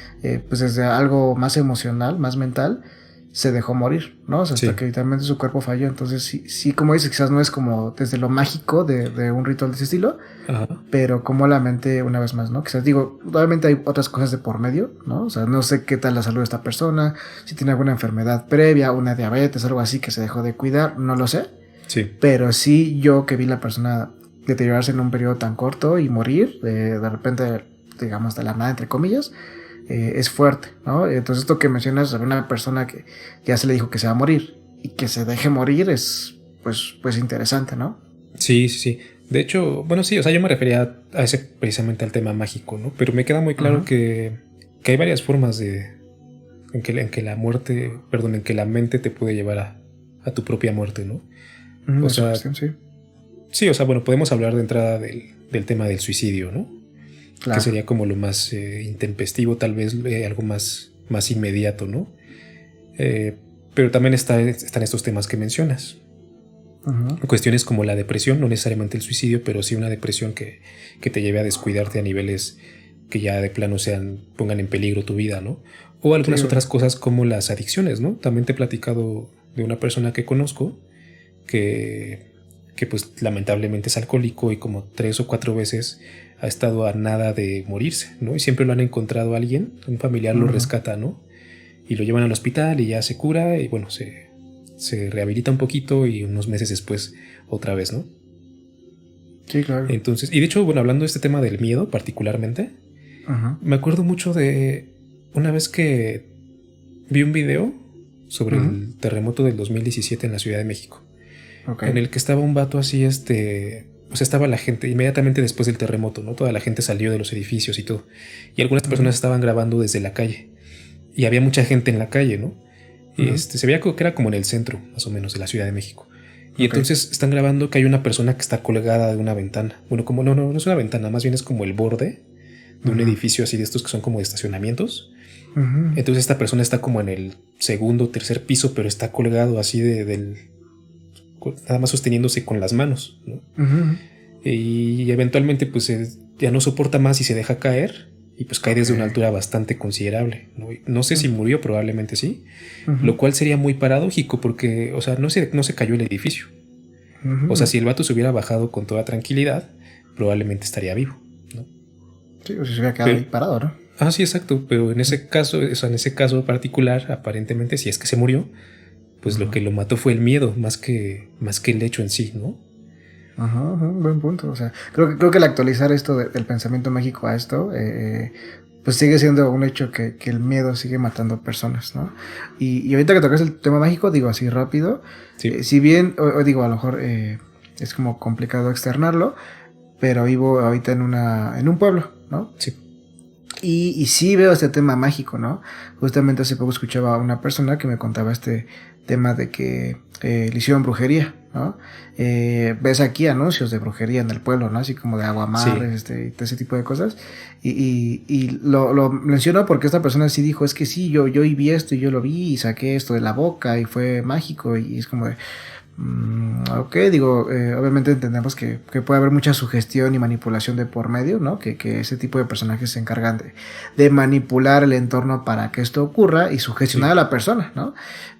pues desde algo más emocional, más mental, se dejó morir, ¿no? O sea, hasta que literalmente su cuerpo falló. Entonces sí, como dices, quizás no es como desde lo mágico de un ritual de ese estilo. Ajá. Pero como la mente, una vez más, ¿no? Quizás digo, obviamente hay otras cosas de por medio, ¿no? O sea, no sé qué tal la salud de esta persona, si tiene alguna enfermedad previa, una diabetes, algo así que se dejó de cuidar, no lo sé. Sí. Pero sí, yo que vi la persona deteriorarse en un periodo tan corto y morir de repente, digamos, de la nada, entre comillas, es fuerte, ¿no? Entonces esto que mencionas sobre una persona que ya se le dijo que se va a morir y que se deje morir es pues interesante, ¿no? Sí. De hecho, bueno, sí, o sea, yo me refería a ese precisamente al tema mágico, ¿no? Pero me queda muy claro que hay varias formas en que la muerte, perdón, en que la mente te puede llevar a tu propia muerte, ¿no? O sea, sí. Sí, o sea, bueno, podemos hablar de entrada del tema del suicidio, ¿no? Claro. Que sería como lo más intempestivo, tal vez algo más inmediato, ¿no? Pero también están estos temas que mencionas. Cuestiones como la depresión, no necesariamente el suicidio, pero sí una depresión que te lleve a descuidarte a niveles que ya de plano pongan en peligro tu vida, ¿no? O algunas otras cosas como las adicciones, ¿no? También te he platicado de una persona que conozco que pues lamentablemente es alcohólico y como 3 o 4 veces ha estado a nada de morirse, ¿no? Y siempre lo han encontrado alguien, un familiar lo rescata, ¿no? Y lo llevan al hospital y ya se cura y bueno, se rehabilita un poquito y unos meses después otra vez, ¿no? Sí, claro. Entonces, y de hecho, bueno, hablando de este tema del miedo particularmente, me acuerdo mucho de una vez que vi un video sobre el terremoto del 2017 en la Ciudad de México. Okay. En el que estaba un vato así, o sea, estaba la gente inmediatamente después del terremoto, ¿no? Toda la gente salió de los edificios y todo. Y algunas personas estaban grabando desde la calle. Y había mucha gente en la calle, ¿no? Y se veía que era como en el centro, más o menos, de la Ciudad de México. Y entonces están grabando que hay una persona que está colgada de una ventana. Bueno, como no es una ventana, más bien es como el borde de un edificio así de estos que son como de estacionamientos. Entonces esta persona está como en el segundo o tercer piso, pero está colgado así nada más sosteniéndose con las manos, ¿no? Y eventualmente pues ya no soporta más y se deja caer. Y pues cae desde una altura bastante considerable, ¿no? No sé si murió, probablemente sí. Lo cual sería muy paradójico porque, o sea, no se cayó el edificio. O sea, si el vato se hubiera bajado con toda tranquilidad, probablemente estaría vivo, ¿no? Sí, o sea, se hubiera quedado ahí parado, ¿no? Ah, sí, exacto. Pero en ese caso, o sea, en ese caso particular, aparentemente, si es que se murió, pues lo que lo mató fue el miedo, más que el hecho en sí, ¿no? Buen punto. O sea, creo que el actualizar esto del pensamiento mágico a esto, pues sigue siendo un hecho que el miedo sigue matando personas, ¿no? Y ahorita que tocas el tema mágico, digo así rápido, sí. Si bien, o digo, a lo mejor es como complicado externarlo, pero vivo ahorita en un pueblo, ¿no? Sí. Y sí veo este tema mágico, ¿no? Justamente hace poco escuchaba a una persona que me contaba este tema de que le hicieron brujería, ¿no? Ves aquí anuncios de brujería en el pueblo, ¿no? Así como de aguamares, y ese tipo de cosas. Y lo menciono porque esta persona sí dijo, es que sí, yo vi esto y yo lo vi y saqué esto de la boca y fue mágico y es como de... ok, digo, obviamente entendemos que puede haber mucha sugestión y manipulación de por medio, ¿no? Que ese tipo de personajes se encargan de manipular el entorno para que esto ocurra y sugestionar a la persona, ¿no?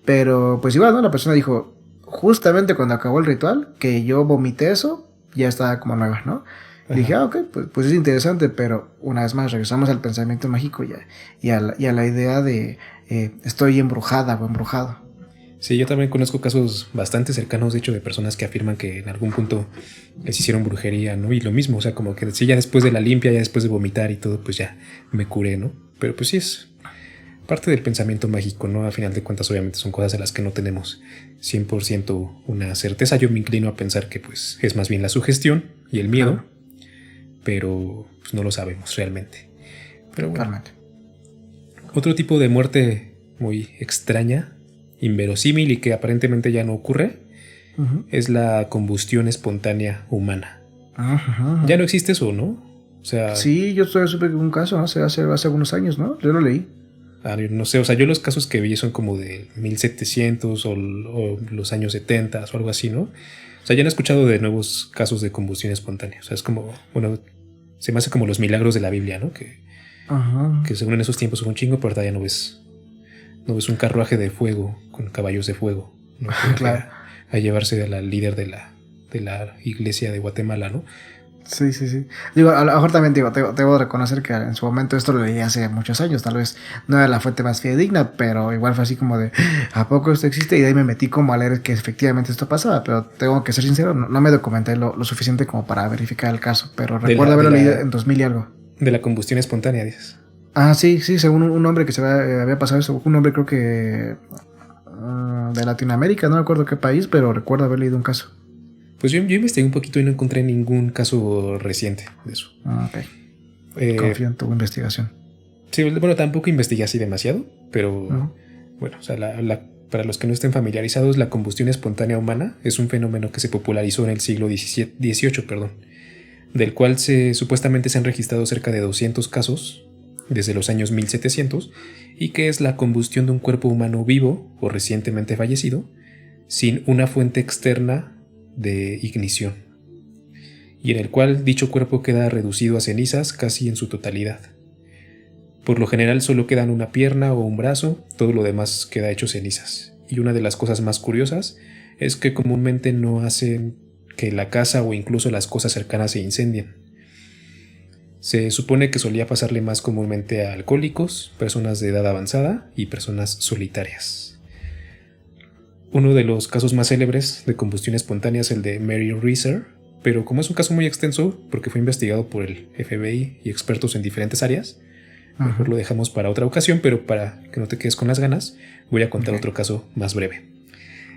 Pero pues igual, ¿no? La persona dijo, justamente cuando acabó el ritual, que yo vomité eso, ya estaba como nueva, ¿no? Y dije, ok, pues es interesante, pero una vez más regresamos al pensamiento mágico y a la idea de estoy embrujada o embrujado. Sí, yo también conozco casos bastante cercanos, de hecho, de personas que afirman que en algún punto les hicieron brujería, ¿no? Y lo mismo, o sea, como que sí, ya después de la limpia, ya después de vomitar y todo, pues ya me curé, ¿no? Pero pues sí es parte del pensamiento mágico, ¿no? A final de cuentas, obviamente, son cosas de las que no tenemos 100% una certeza. Yo me inclino a pensar que, pues, es más bien la sugestión y el miedo, pero pues, no lo sabemos realmente. Pero bueno. Claramente. Otro tipo de muerte muy extraña, inverosímil y que aparentemente ya no ocurre, es la combustión espontánea humana. Ya no existe eso, ¿no? O sea, sí, yo supe que un caso, ¿no? Hace algunos años, ¿no? Yo lo leí. No sé, o sea, yo los casos que vi son como de 1700 o los años 70 o algo así, ¿no? O sea, ya no he escuchado de nuevos casos de combustión espontánea. O sea, es como, bueno, se me hace como los milagros de la Biblia, ¿no? Que según en esos tiempos fue un chingo, pero ahorita ya no ves un carruaje de fuego con caballos de fuego, ¿no? Claro. A llevarse a la líder de la iglesia de Guatemala, ¿no? Sí. Digo, a lo mejor también debo de reconocer que en su momento esto lo leí hace muchos años, tal vez no era la fuente más fidedigna, pero igual fue así como de, ¿a poco esto existe? Y de ahí me metí como a leer que efectivamente esto pasaba, pero tengo que ser sincero, no me documenté lo suficiente como para verificar el caso, pero recuerdo haberlo leído en 2000 y algo. De la combustión espontánea, dices. Ah, sí, según un hombre que se había pasado eso, un hombre creo que de Latinoamérica, no recuerdo qué país, pero recuerdo haber leído un caso. Pues yo investigué un poquito y no encontré ningún caso reciente de eso. Ok. Confío en tu investigación. Sí, bueno, tampoco investigué así demasiado, pero bueno, o sea, para los que no estén familiarizados, la combustión espontánea humana es un fenómeno que se popularizó en el siglo XVIII, del cual supuestamente se han registrado cerca de 200 casos desde los años 1700, y que es la combustión de un cuerpo humano vivo o recientemente fallecido sin una fuente externa de ignición, y en el cual dicho cuerpo queda reducido a cenizas casi en su totalidad. Por lo general solo quedan una pierna o un brazo, todo lo demás queda hecho cenizas. Y una de las cosas más curiosas es que comúnmente no hacen que la casa o incluso las cosas cercanas se incendien. Se supone que solía pasarle más comúnmente a alcohólicos, personas de edad avanzada y personas solitarias. Uno de los casos más célebres de combustión espontánea es el de Mary Reeser, pero como es un caso muy extenso, porque fue investigado por el FBI y expertos en diferentes áreas, mejor lo dejamos para otra ocasión, pero para que no te quedes con las ganas, voy a contar otro caso más breve.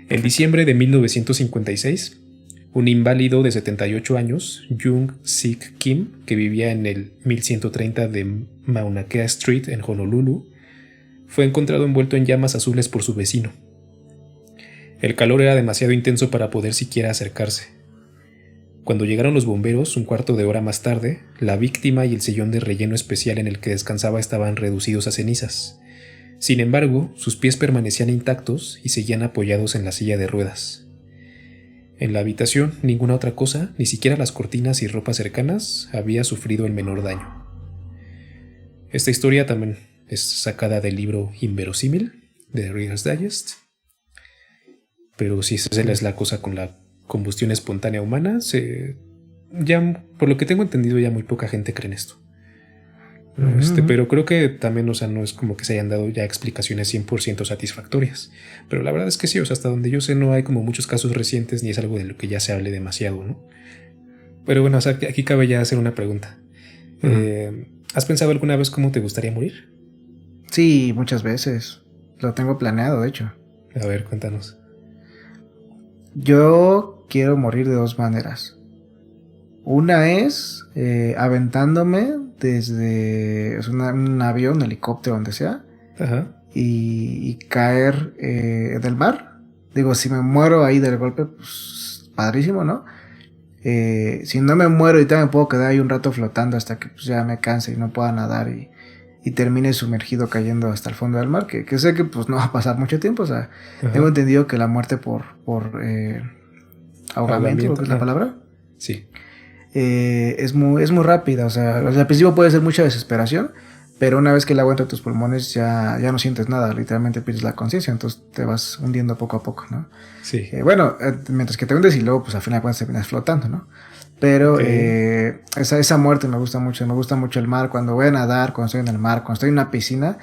En diciembre de 1956, un inválido de 78 años, Jung Sik Kim, que vivía en el 1130 de Mauna Kea Street en Honolulu, fue encontrado envuelto en llamas azules por su vecino. El calor era demasiado intenso para poder siquiera acercarse. Cuando llegaron los bomberos, un cuarto de hora más tarde, la víctima y el sillón de relleno especial en el que descansaba estaban reducidos a cenizas. Sin embargo, sus pies permanecían intactos y seguían apoyados en la silla de ruedas. En la habitación, ninguna otra cosa, ni siquiera las cortinas y ropas cercanas, había sufrido el menor daño. Esta historia también es sacada del libro Inverosímil, de Reader's Digest. Pero si esa es la cosa con la combustión espontánea humana, ya, por lo que tengo entendido, ya muy poca gente cree en esto. Pero creo que también, o sea, no es como que se hayan dado ya explicaciones 100% satisfactorias. Pero la verdad es que sí, o sea, hasta donde yo sé no hay como muchos casos recientes ni es algo de lo que ya se hable demasiado, ¿no? Pero bueno, o sea, aquí cabe ya hacer una pregunta. ¿Has pensado alguna vez cómo te gustaría morir? Sí, muchas veces. Lo tengo planeado, de hecho. A ver, cuéntanos. Yo quiero morir de dos maneras. Una es aventándome desde un avión, un helicóptero, donde sea, Ajá. y caer del mar. Digo, si me muero ahí del golpe, pues padrísimo, ¿no? Si no me muero y también puedo quedar ahí un rato flotando hasta que pues, ya me canse y no pueda nadar y termine sumergido cayendo hasta el fondo del mar, que sé que pues no va a pasar mucho tiempo. O sea, tengo entendido que la muerte por ahogamiento, creo que es la palabra. Sí. Es muy rápida. O sea, al principio puede ser mucha desesperación, pero una vez que la aguanta tus pulmones ya no sientes nada, literalmente pierdes la conciencia, entonces te vas hundiendo poco a poco, ¿no? Sí. Mientras que te hundes y luego pues al final de cuentas terminas flotando, ¿no? Pero esa muerte me gusta mucho el mar. Cuando voy a nadar, cuando estoy en el mar, cuando estoy en una piscina,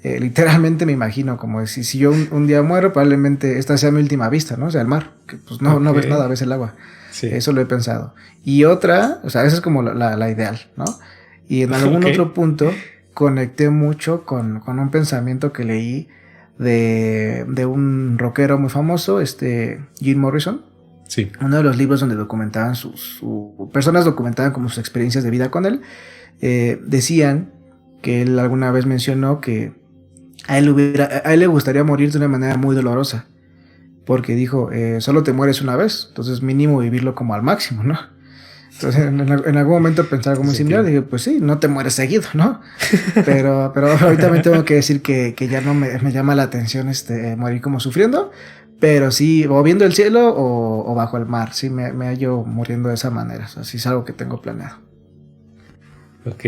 literalmente me imagino como si yo un día muero, probablemente esta sea mi última vista, ¿no? O sea, el mar, que pues no ves nada, ves el agua. Sí. Eso lo he pensado. Y otra, o sea, esa es como la ideal, ¿no? Y en algún otro punto conecté mucho con un pensamiento que leí de un rockero muy famoso, Jim Morrison. Sí. Uno de los libros donde documentaban personas documentaban como sus experiencias de vida con él. Decían que él alguna vez mencionó que a él le gustaría morir de una manera muy dolorosa. Porque dijo, solo te mueres una vez, entonces mínimo vivirlo como al máximo, ¿no? Entonces en algún momento pensaba algo muy similar, dije, pues sí, no te mueres seguido, ¿no? Pero ahorita me tengo que decir que ya no me llama la atención morir como sufriendo, pero sí, o viendo el cielo o bajo el mar, sí me hallo muriendo de esa manera, o sea, sí es algo que tengo planeado. Ok.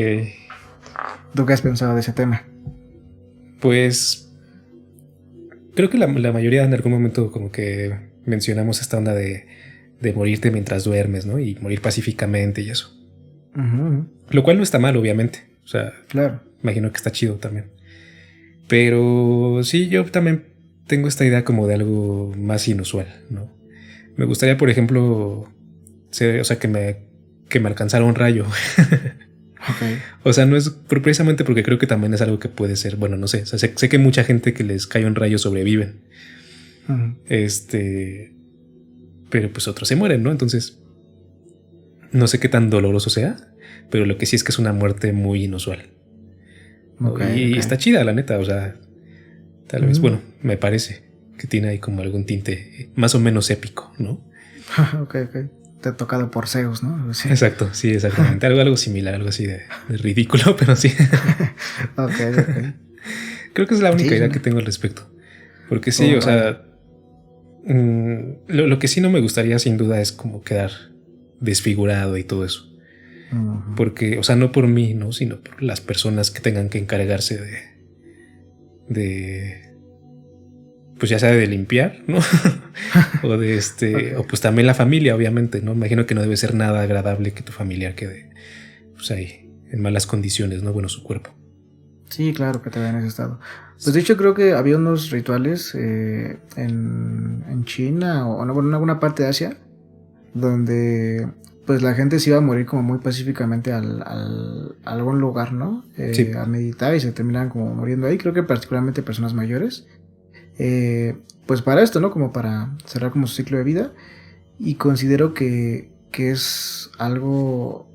¿Tú qué has pensado de ese tema? Pues creo que la mayoría en algún momento como que mencionamos esta onda de morirte mientras duermes, ¿no? Y morir pacíficamente y eso. Lo cual no está mal, obviamente. O sea, claro. Imagino que está chido también. Pero sí, yo también tengo esta idea como de algo más inusual, ¿no? Me gustaría, por ejemplo, que me alcanzara un rayo. Okay. O sea, no es precisamente porque creo que también es algo que puede ser, bueno, no sé. O sea, sé que mucha gente que les cae un rayo sobreviven. Pero pues otros se mueren, ¿no? Entonces, no sé qué tan doloroso sea, pero lo que sí es que es una muerte muy inusual. Y está chida, la neta, o sea, tal vez, bueno, me parece que tiene ahí como algún tinte más o menos épico, ¿no? Ok. Te ha tocado por Zeus, ¿no? Sí. Exacto, sí, exactamente. algo similar, algo así de ridículo, pero sí. Ok. Creo que es la única idea que tengo al respecto. Porque sí, o sea, lo que sí no me gustaría sin duda es como quedar desfigurado y todo eso. Porque, o sea, no por mí, ¿no? Sino por las personas que tengan que encargarse de pues ya sea de limpiar, ¿no? O de o pues también la familia, obviamente, ¿no? Imagino que no debe ser nada agradable que tu familiar quede pues ahí en malas condiciones, ¿no? Bueno, su cuerpo. Sí, claro, que te vea en ese estado. Pues de hecho creo que había unos rituales en China o en alguna parte de Asia donde pues la gente se iba a morir como muy pacíficamente a algún lugar, ¿no? Sí. A meditar y se terminaban como muriendo ahí. Creo que particularmente personas mayores. Pues para esto, ¿no? Como para cerrar como su ciclo de vida. y considero que es algo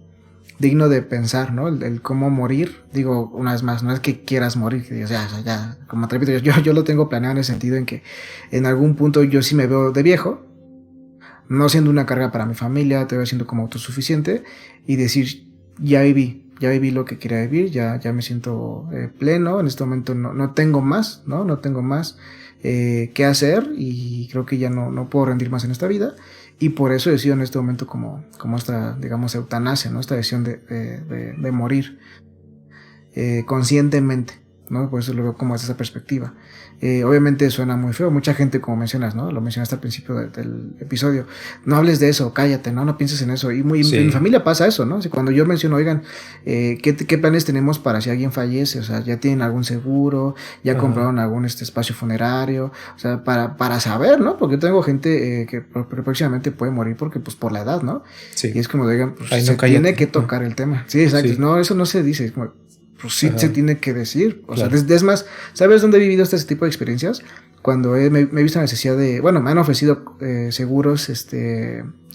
digno de pensar, ¿no? El cómo morir. Digo, una vez más, no es que quieras morir, que digas, ya, como te repito, yo lo tengo planeado en el sentido en que en algún punto yo sí me veo de viejo, no siendo una carga para mi familia, te voy siendo como autosuficiente y decir, ya viví lo que quería vivir, ya me siento pleno, en este momento no tengo más, ¿no? No tengo más que hacer y creo que ya no puedo rendir más en esta vida y por eso decido en este momento como esta, digamos, eutanasia, ¿no? Esta decisión de morir conscientemente, ¿no? Por eso lo veo como desde esa perspectiva. Obviamente suena muy feo, mucha gente, como mencionas, ¿no? Lo mencionaste al principio del episodio, no hables de eso, cállate, no pienses en eso, y sí. En mi familia pasa eso, ¿no? O sea, cuando yo menciono, oigan, ¿qué planes tenemos para si alguien fallece? O sea, ya tienen algún seguro, ya compraron algún espacio funerario, o sea, para saber, ¿no? Porque tengo gente que próximamente puede morir porque, pues, por la edad, ¿no? Sí. Y es como, oigan, pues, se tiene que tocar el tema. Sí, exacto, sí. No, eso no se dice, es como, pues sí se tiene que decir. O sea, es más, ¿sabes dónde he vivido este tipo de experiencias? Cuando me he visto la necesidad de, bueno, me han ofrecido seguros,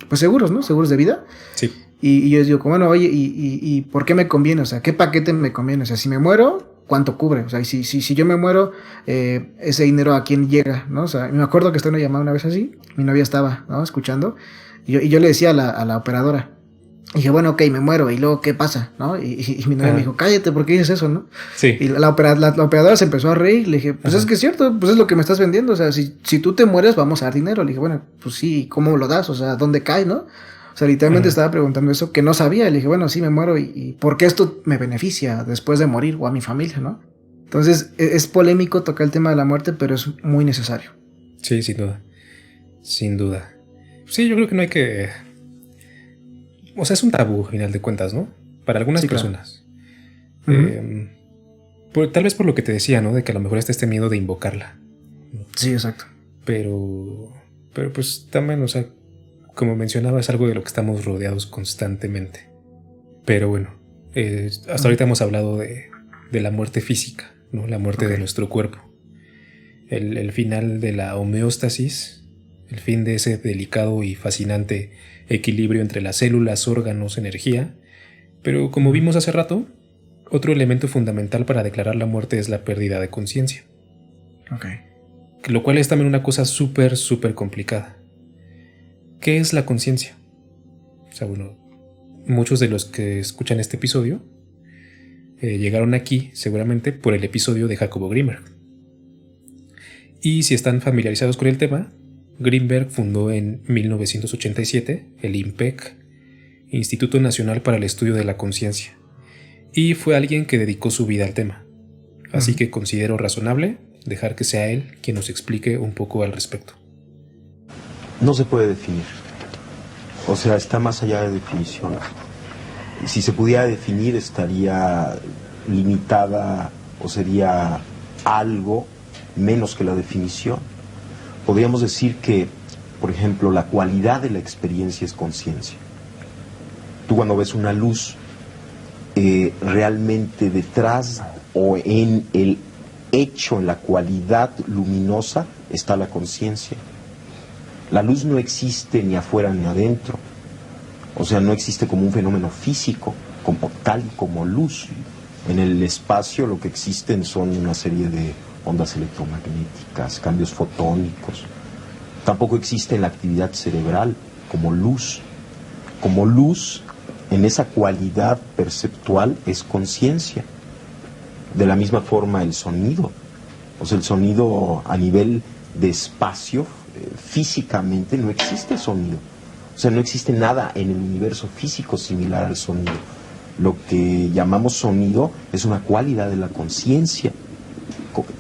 pues seguros, ¿no? Seguros de vida. Sí. Y yo digo, bueno, oye, ¿y por qué me conviene? O sea, ¿qué paquete me conviene? O sea, si me muero, ¿cuánto cubre? O sea, si yo me muero, ese dinero a quién llega, ¿no? O sea, me acuerdo que estaba en una llamada una vez así, mi novia estaba, ¿no? Escuchando, y yo le decía a la operadora, y dije, bueno, ok, me muero, y luego, ¿qué pasa? ¿No? Y mi novia me dijo, cállate, ¿por qué dices eso, no? Sí. Y la operadora se empezó a reír, le dije, pues es que es cierto, pues es lo que me estás vendiendo, o sea, si tú te mueres, vamos a dar dinero. Le dije, bueno, pues sí, ¿cómo lo das? O sea, ¿dónde cae, no? O sea, literalmente estaba preguntando eso, que no sabía. Le dije, bueno, sí, me muero, y ¿por qué esto me beneficia después de morir o a mi familia, no? Entonces, es polémico tocar el tema de la muerte, pero es muy necesario. Sí, sin duda. Sin duda. Sí, yo creo que no hay que... O sea, es un tabú, al final de cuentas, ¿no? Para algunas personas. Claro. Tal vez por lo que te decía, ¿no? De que a lo mejor está este miedo de invocarla. Sí, exacto. Pero pues también, o sea, como mencionaba, es algo de lo que estamos rodeados constantemente. Pero bueno, hasta ahorita hemos hablado de la muerte física, ¿no? La muerte de nuestro cuerpo. El final de la homeostasis, el fin de ese delicado y fascinante equilibrio entre las células, órganos, energía. Pero como vimos hace rato, otro elemento fundamental para declarar la muerte es la pérdida de conciencia. Lo cual es también una cosa súper complicada. ¿Qué es la conciencia? O sea, bueno, muchos de los que escuchan este episodio llegaron aquí seguramente por el episodio de Jacobo Grinberg. Y si están familiarizados con el tema, Grinberg fundó en 1987 el INPEC, Instituto Nacional para el Estudio de la Conciencia, y fue alguien que dedicó su vida al tema. Así que considero razonable dejar que sea él quien nos explique un poco al respecto. No se puede definir. O sea, está más allá de definición. Si se pudiera definir, estaría limitada o sería algo menos que la definición. Podríamos decir que, por ejemplo, la cualidad de la experiencia es conciencia. Tú cuando ves una luz, realmente detrás o en el hecho, en la cualidad luminosa, está la conciencia. La luz no existe ni afuera ni adentro. O sea, no existe como un fenómeno físico, como tal y como luz. En el espacio lo que existen son una serie de ondas electromagnéticas, cambios fotónicos. Tampoco existe la actividad cerebral como luz. Como luz, en esa cualidad perceptual, es conciencia. De la misma forma el sonido. O sea, el sonido a nivel de espacio, físicamente no existe sonido. O sea, no existe nada en el universo físico similar al sonido. Lo que llamamos sonido es una cualidad de la conciencia,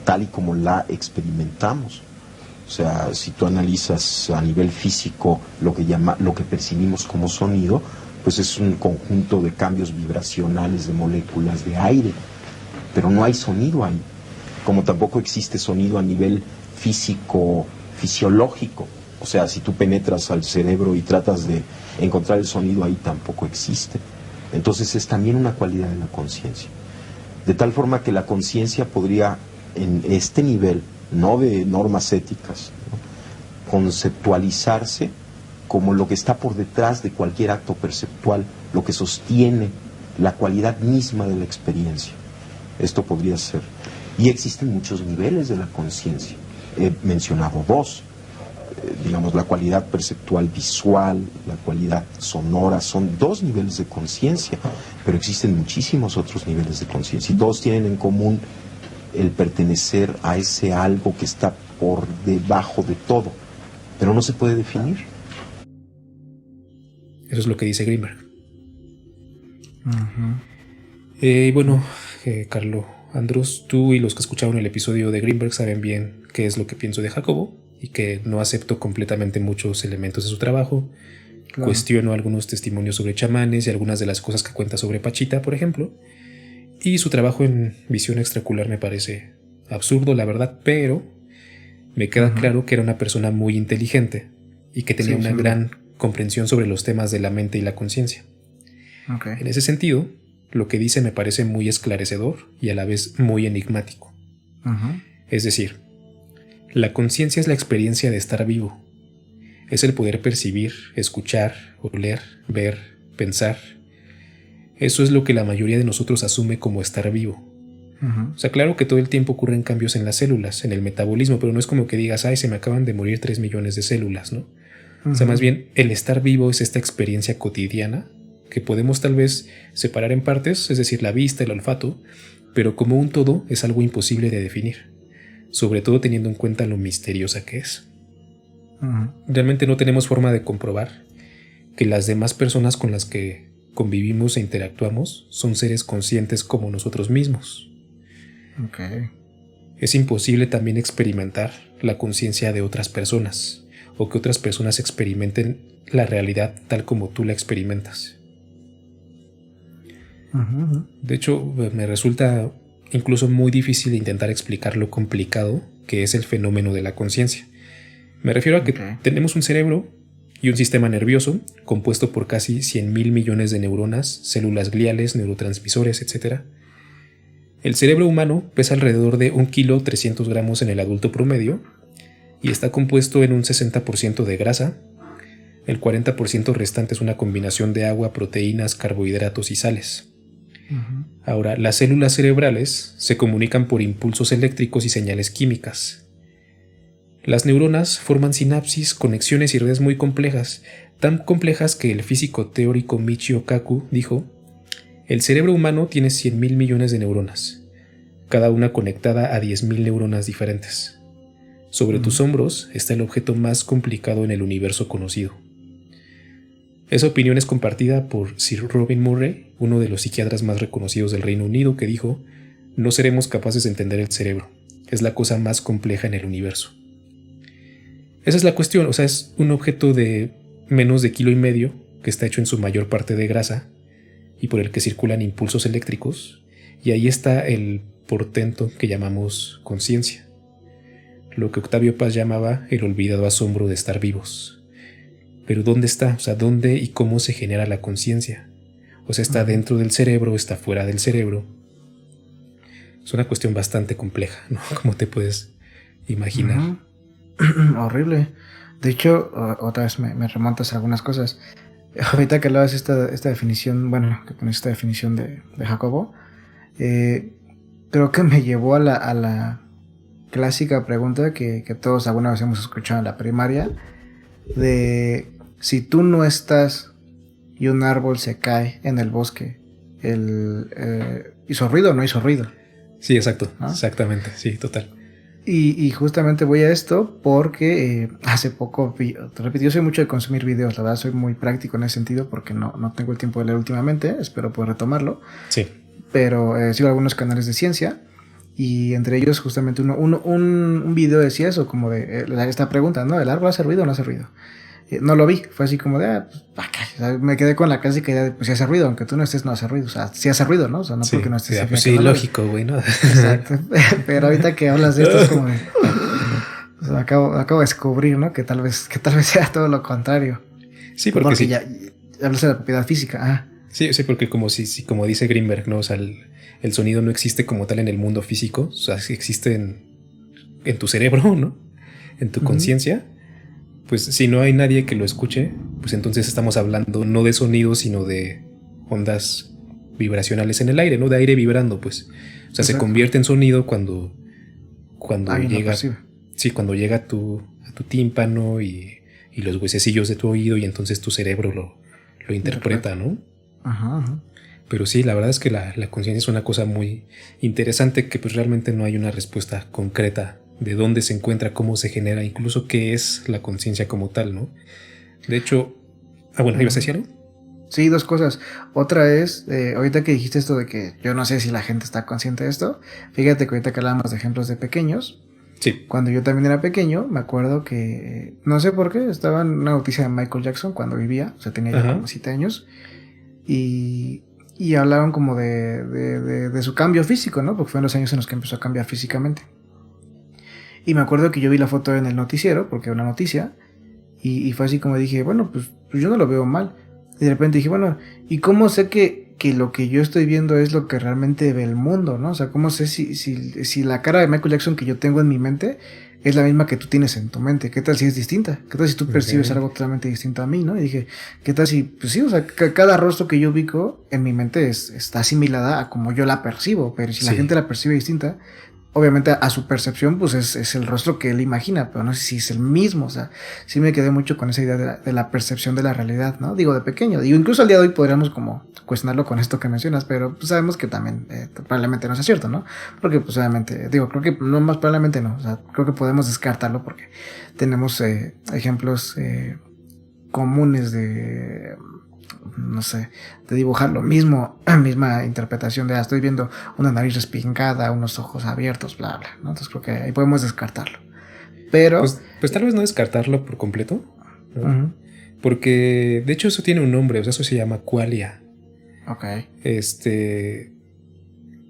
tal y como la experimentamos. O sea, si tú analizas a nivel físico lo que percibimos como sonido, pues es un conjunto de cambios vibracionales de moléculas de aire, pero no hay sonido ahí, como tampoco existe sonido a nivel físico, fisiológico. O sea, si tú penetras al cerebro y tratas de encontrar el sonido ahí, tampoco existe. Entonces es también una cualidad de la conciencia. De tal forma que la conciencia podría, en este nivel, no de normas éticas, ¿no?, conceptualizarse como lo que está por detrás de cualquier acto perceptual, lo que sostiene la cualidad misma de la experiencia. Esto podría ser. Y existen muchos niveles de la conciencia. He mencionado dos. Digamos, la cualidad perceptual visual, la cualidad sonora, son dos niveles de conciencia, pero existen muchísimos otros niveles de conciencia y todos tienen en común el pertenecer a ese algo que está por debajo de todo, pero no se puede definir. Eso es lo que dice Grimberg. Uh-huh. Carlo Andrus, tú y los que escucharon el episodio de Grimberg saben bien qué es lo que pienso de Jacobo y que no acepto completamente muchos elementos de su trabajo. Claro. Cuestiono algunos testimonios sobre chamanes y algunas de las cosas que cuenta sobre Pachita, por ejemplo. Y su trabajo en visión extraocular me parece absurdo, la verdad, pero me queda claro que era una persona muy inteligente y que tenía una gran comprensión sobre los temas de la mente y la conciencia. Okay. En ese sentido, lo que dice me parece muy esclarecedor y a la vez muy enigmático. Es decir, la conciencia es la experiencia de estar vivo. Es el poder percibir, escuchar, oler, ver, pensar. Eso es lo que la mayoría de nosotros asume como estar vivo. O sea, claro que todo el tiempo ocurren cambios en las células, en el metabolismo, pero no es como que digas, ay, se me acaban de morir 3 millones de células, ¿no? O sea, más bien, el estar vivo es esta experiencia cotidiana que podemos tal vez separar en partes, es decir, la vista, el olfato, pero como un todo es algo imposible de definir, sobre todo teniendo en cuenta lo misteriosa que es. Realmente no tenemos forma de comprobar que las demás personas con las que convivimos e interactuamos son seres conscientes como nosotros mismos. Okay. Es imposible también experimentar la conciencia de otras personas o que otras personas experimenten la realidad tal como tú la experimentas. De hecho, me resulta incluso muy difícil intentar explicar lo complicado que es el fenómeno de la conciencia. Me refiero a que tenemos un cerebro y un sistema nervioso compuesto por casi 100.000 millones de neuronas, células gliales, neurotransmisores, etc. El cerebro humano pesa alrededor de 1 kilo 300 gramos en el adulto promedio y está compuesto en un 60% de grasa. El 40% restante es una combinación de agua, proteínas, carbohidratos y sales. Ahora, las células cerebrales se comunican por impulsos eléctricos y señales químicas. Las neuronas forman sinapsis, conexiones y redes muy complejas, tan complejas que el físico teórico Michio Kaku dijo: el cerebro humano tiene 100.000 millones de neuronas, cada una conectada a 10.000 neuronas diferentes. Sobre tus hombros está el objeto más complicado en el universo conocido. Esa opinión es compartida por Sir Robin Murray, uno de los psiquiatras más reconocidos del Reino Unido, que dijo: no seremos capaces de entender el cerebro, es la cosa más compleja en el universo. Esa es la cuestión, o sea, es un objeto de menos de 1,5 kilos que está hecho en su mayor parte de grasa y por el que circulan impulsos eléctricos, y ahí está el portento que llamamos conciencia, lo que Octavio Paz llamaba el olvidado asombro de estar vivos. Pero ¿dónde está? O sea, ¿dónde y cómo se genera la conciencia? O sea, ¿está dentro del cerebro? ¿Está fuera del cerebro? Es una cuestión bastante compleja, ¿no? Como te puedes imaginar. Horrible. De hecho, otra vez me remontas a algunas cosas. Ahorita que hablabas esta definición, bueno, que pones esta definición de Jacobo, creo que me llevó a la clásica pregunta que todos alguna vez hemos escuchado en la primaria, de si tú no estás y un árbol se cae en el bosque, ¿hizo ruido o no hizo ruido? Sí, exacto, ¿no? Exactamente, sí, total. Y justamente voy a esto porque hace poco, te repito, yo soy mucho de consumir videos, la verdad soy muy práctico en ese sentido porque no tengo el tiempo de leer últimamente, espero poder retomarlo. Sí. Pero sigo algunos canales de ciencia y entre ellos justamente un video decía eso, como de esta pregunta, ¿no? ¿El árbol hace ruido o no hace ruido? No lo vi, fue así como de, me quedé con la clásica idea de, pues si hace ruido, aunque tú no estes, no hace ruido, o sea, sí hace ruido, ¿no? O sea, no sí, porque no estés. Pues sí, lógico, güey, ¿no? Exacto, pero ahorita que hablas de esto es como de, o sea, acabo de descubrir, ¿no? Que tal vez sea todo lo contrario. Sí, porque sí. ya hablas de la propiedad física, Sí, porque como dice Grimberg, ¿no? O sea, el sonido no existe como tal en el mundo físico, o sea, existe en tu cerebro, ¿no? En tu conciencia. pues si no hay nadie que lo escuche, pues entonces estamos hablando no de sonido, sino de ondas vibracionales en el aire, ¿no? De aire vibrando, pues. O sea, se convierte en sonido cuando llega. Sí, cuando llega a tu tímpano y los huesecillos de tu oído, y entonces tu cerebro lo interpreta, ¿no? Ajá. Pero sí, la verdad es que la conciencia es una cosa muy interesante, que pues realmente no hay una respuesta concreta de dónde se encuentra, cómo se genera, incluso qué es la conciencia como tal, ¿no? De hecho, bueno, ¿ibas a decir algo? Sí, dos cosas. Otra es, ahorita que dijiste esto de que yo no sé si la gente está consciente de esto, fíjate que ahorita que hablábamos de ejemplos de pequeños, sí. Cuando yo también era pequeño, me acuerdo que, no sé por qué, estaba en una noticia de Michael Jackson cuando vivía, o sea, tenía ya como 7 años, y hablaban como de su cambio físico, ¿no? Porque fueron los años en los que empezó a cambiar físicamente. Y me acuerdo que yo vi la foto en el noticiero, porque era una noticia, y fue así como dije, bueno, pues yo no lo veo mal. Y de repente dije, bueno, ¿y cómo sé que lo que yo estoy viendo es lo que realmente ve el mundo, ¿no? O sea, ¿cómo sé si la cara de Michael Jackson que yo tengo en mi mente es la misma que tú tienes en tu mente? ¿Qué tal si es distinta? ¿Qué tal si tú percibes algo totalmente distinto a mí, ¿no? Y dije, ¿qué tal si, pues sí, o sea, cada rostro que yo ubico en mi mente está asimilada a como yo la percibo, pero si la gente la percibe distinta, obviamente a su percepción pues es el rostro que él imagina, pero no sé si es el mismo. O sea, sí me quedé mucho con esa idea de la percepción de la realidad, ¿no? Digo, de pequeño, digo, incluso al día de hoy podríamos como cuestionarlo con esto que mencionas, pero pues sabemos que también probablemente no sea cierto, ¿no? Porque pues obviamente, digo, creo que no, más probablemente no, o sea, creo que podemos descartarlo porque tenemos ejemplos comunes de, no sé, de dibujar lo mismo, misma interpretación de, estoy viendo una nariz respingada, unos ojos abiertos, bla, bla, ¿no? Entonces creo que ahí podemos descartarlo. Pero... Pues tal vez no descartarlo por completo, ¿no? Porque de hecho eso tiene un nombre, o sea, eso se llama qualia. Ok. Que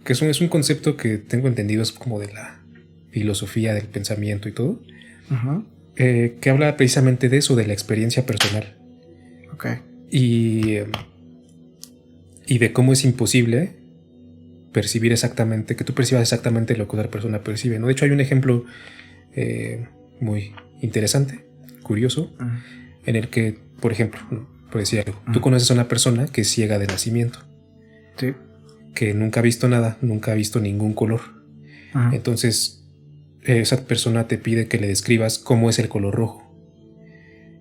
es un concepto que tengo entendido, es como de la filosofía del pensamiento y todo, que habla precisamente de eso, de la experiencia personal. Ok. Y de cómo es imposible percibir exactamente, que tú percibas exactamente lo que otra persona percibe, ¿no? De hecho hay un ejemplo muy interesante, curioso, en el que, por ejemplo, por decir algo, tú conoces a una persona que es ciega de nacimiento, sí, que nunca ha visto nada, nunca ha visto ningún color. Entonces esa persona te pide que le describas cómo es el color rojo.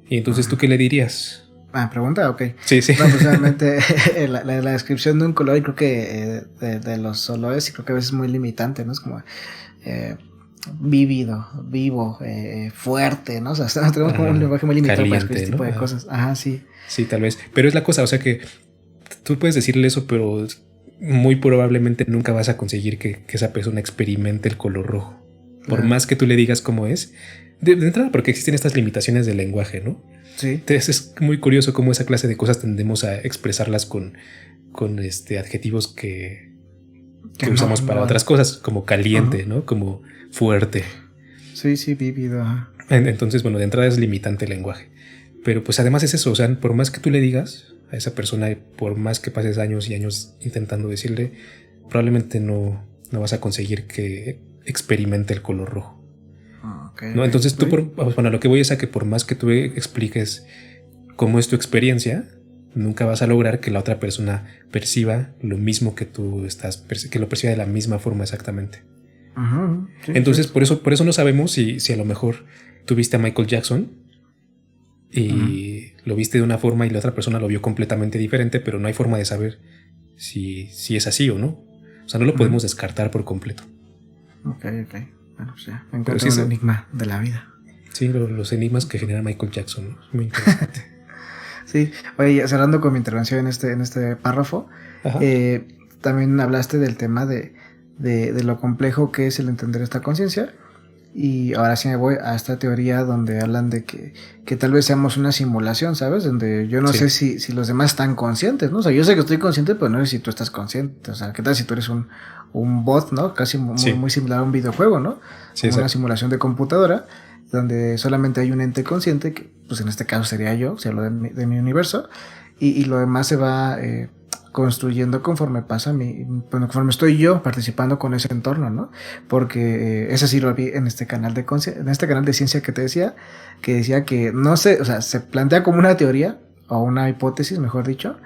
Y entonces, ¿tú qué le dirías? Pregunta, ok. Sí. No, pues realmente la descripción de un color, y creo que de los olores, y creo que a veces es muy limitante, ¿no? Es como vívido, vivo, fuerte, ¿no? O sea, tenemos como un lenguaje muy limitado caliente, para este tipo de cosas. Ajá, sí. Sí, tal vez. Pero es la cosa, o sea que tú puedes decirle eso, pero muy probablemente nunca vas a conseguir que esa persona experimente el color rojo. Por más que tú le digas cómo es. De entrada, porque existen estas limitaciones del lenguaje, ¿no? Sí. Entonces es muy curioso cómo esa clase de cosas tendemos a expresarlas con adjetivos que usamos para otras cosas, como caliente, ¿no? Como fuerte. Sí, vívido. Entonces, bueno, de entrada es limitante el lenguaje. Pero pues además es eso, o sea, por más que tú le digas a esa persona, por más que pases años y años intentando decirle, probablemente no vas a conseguir que experimente el color rojo. Okay, ¿no? Entonces tú, bueno, lo que voy es a que por más que tú expliques cómo es tu experiencia, nunca vas a lograr que la otra persona perciba lo mismo que tú que lo perciba de la misma forma exactamente. Sí, entonces sí. Por eso no sabemos si a lo mejor tú viste a Michael Jackson y lo viste de una forma y la otra persona lo vio completamente diferente, pero no hay forma de saber si es así o no. O sea, no lo podemos descartar por completo. Ok. Bueno, o sea, me encuentro un enigma de la vida. Sí, los enigmas que genera Michael Jackson, ¿no? Es muy interesante. Sí, oye, cerrando con mi intervención en este párrafo, también hablaste del tema de lo complejo que es el entender esta conciencia. Y ahora sí me voy a esta teoría donde hablan de que tal vez seamos una simulación, ¿sabes? Donde yo no sé si los demás están conscientes, ¿no? O sea, yo sé que estoy consciente, pero no sé si tú estás consciente. O sea, ¿qué tal si tú eres un bot, ¿no? Casi muy similar a un videojuego, ¿no? Como una simulación de computadora, donde solamente hay un ente consciente, que pues en este caso sería yo, si hablo de mi universo, y lo demás se va construyendo conforme pasa conforme estoy yo participando con ese entorno, ¿no? Porque eso sí lo vi en este canal de ciencia que te decía, que decía que no sé, o sea, se plantea como una teoría o una hipótesis, mejor dicho,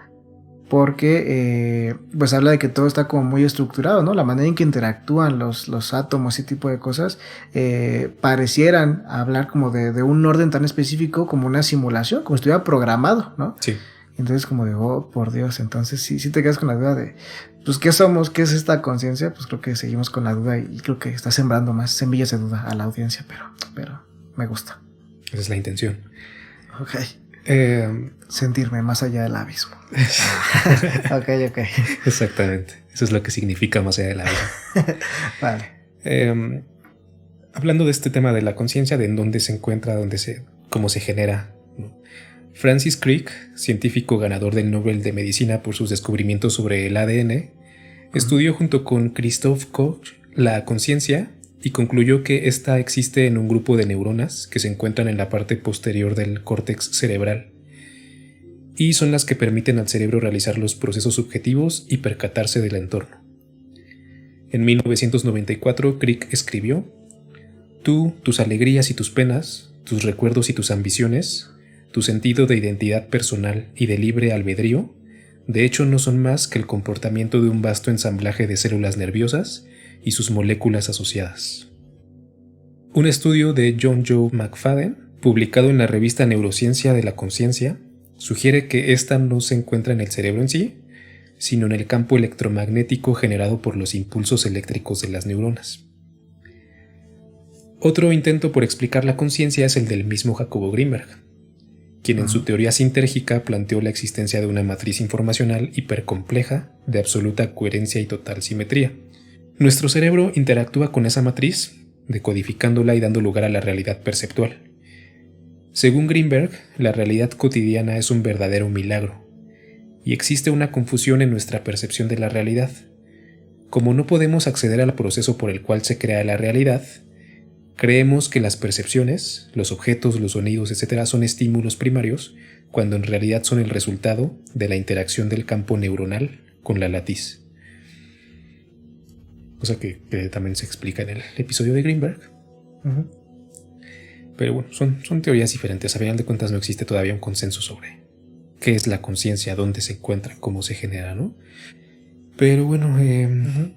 porque pues habla de que todo está como muy estructurado, ¿no? La manera en que interactúan los átomos, ese tipo de cosas, parecieran hablar como de un orden tan específico como una simulación, como si estuviera programado, ¿no? Sí. Entonces como de, oh, por Dios, entonces sí te quedas con la duda de, pues, ¿qué somos? ¿Qué es esta conciencia? Pues creo que seguimos con la duda y creo que está sembrando más semillas de duda a la audiencia, pero me gusta. Esa es la intención. Ok. Sentirme más allá del abismo. Ok. Exactamente. Eso es lo que significa más allá del abismo. Vale. Hablando de este tema de la conciencia, de en dónde se encuentra, cómo se genera, ¿no? Francis Crick, científico ganador del Nobel de Medicina por sus descubrimientos sobre el ADN, estudió junto con Christoph Koch la conciencia y concluyó que ésta existe en un grupo de neuronas que se encuentran en la parte posterior del córtex cerebral y son las que permiten al cerebro realizar los procesos subjetivos y percatarse del entorno. En 1994, Crick escribió: «Tú, tus alegrías y tus penas, tus recuerdos y tus ambiciones, tu sentido de identidad personal y de libre albedrío, de hecho no son más que el comportamiento de un vasto ensamblaje de células nerviosas y sus moléculas asociadas». Un estudio de John Joe McFadden, publicado en la revista Neurociencia de la Conciencia, sugiere que ésta no se encuentra en el cerebro en sí, sino en el campo electromagnético generado por los impulsos eléctricos de las neuronas. Otro intento por explicar la conciencia es el del mismo Jacobo Grinberg, quien en su teoría sintérgica planteó la existencia de una matriz informacional hipercompleja de absoluta coherencia y total simetría. Nuestro cerebro interactúa con esa matriz, decodificándola y dando lugar a la realidad perceptual. Según Grinberg, la realidad cotidiana es un verdadero milagro, y existe una confusión en nuestra percepción de la realidad. Como no podemos acceder al proceso por el cual se crea la realidad, creemos que las percepciones, los objetos, los sonidos, etc. son estímulos primarios, cuando en realidad son el resultado de la interacción del campo neuronal con la latiz. Cosa que también se explica en el episodio de Grinberg. Pero bueno, son teorías diferentes. A final de cuentas no existe todavía un consenso sobre qué es la conciencia, dónde se encuentra, cómo se genera, ¿no? Pero bueno,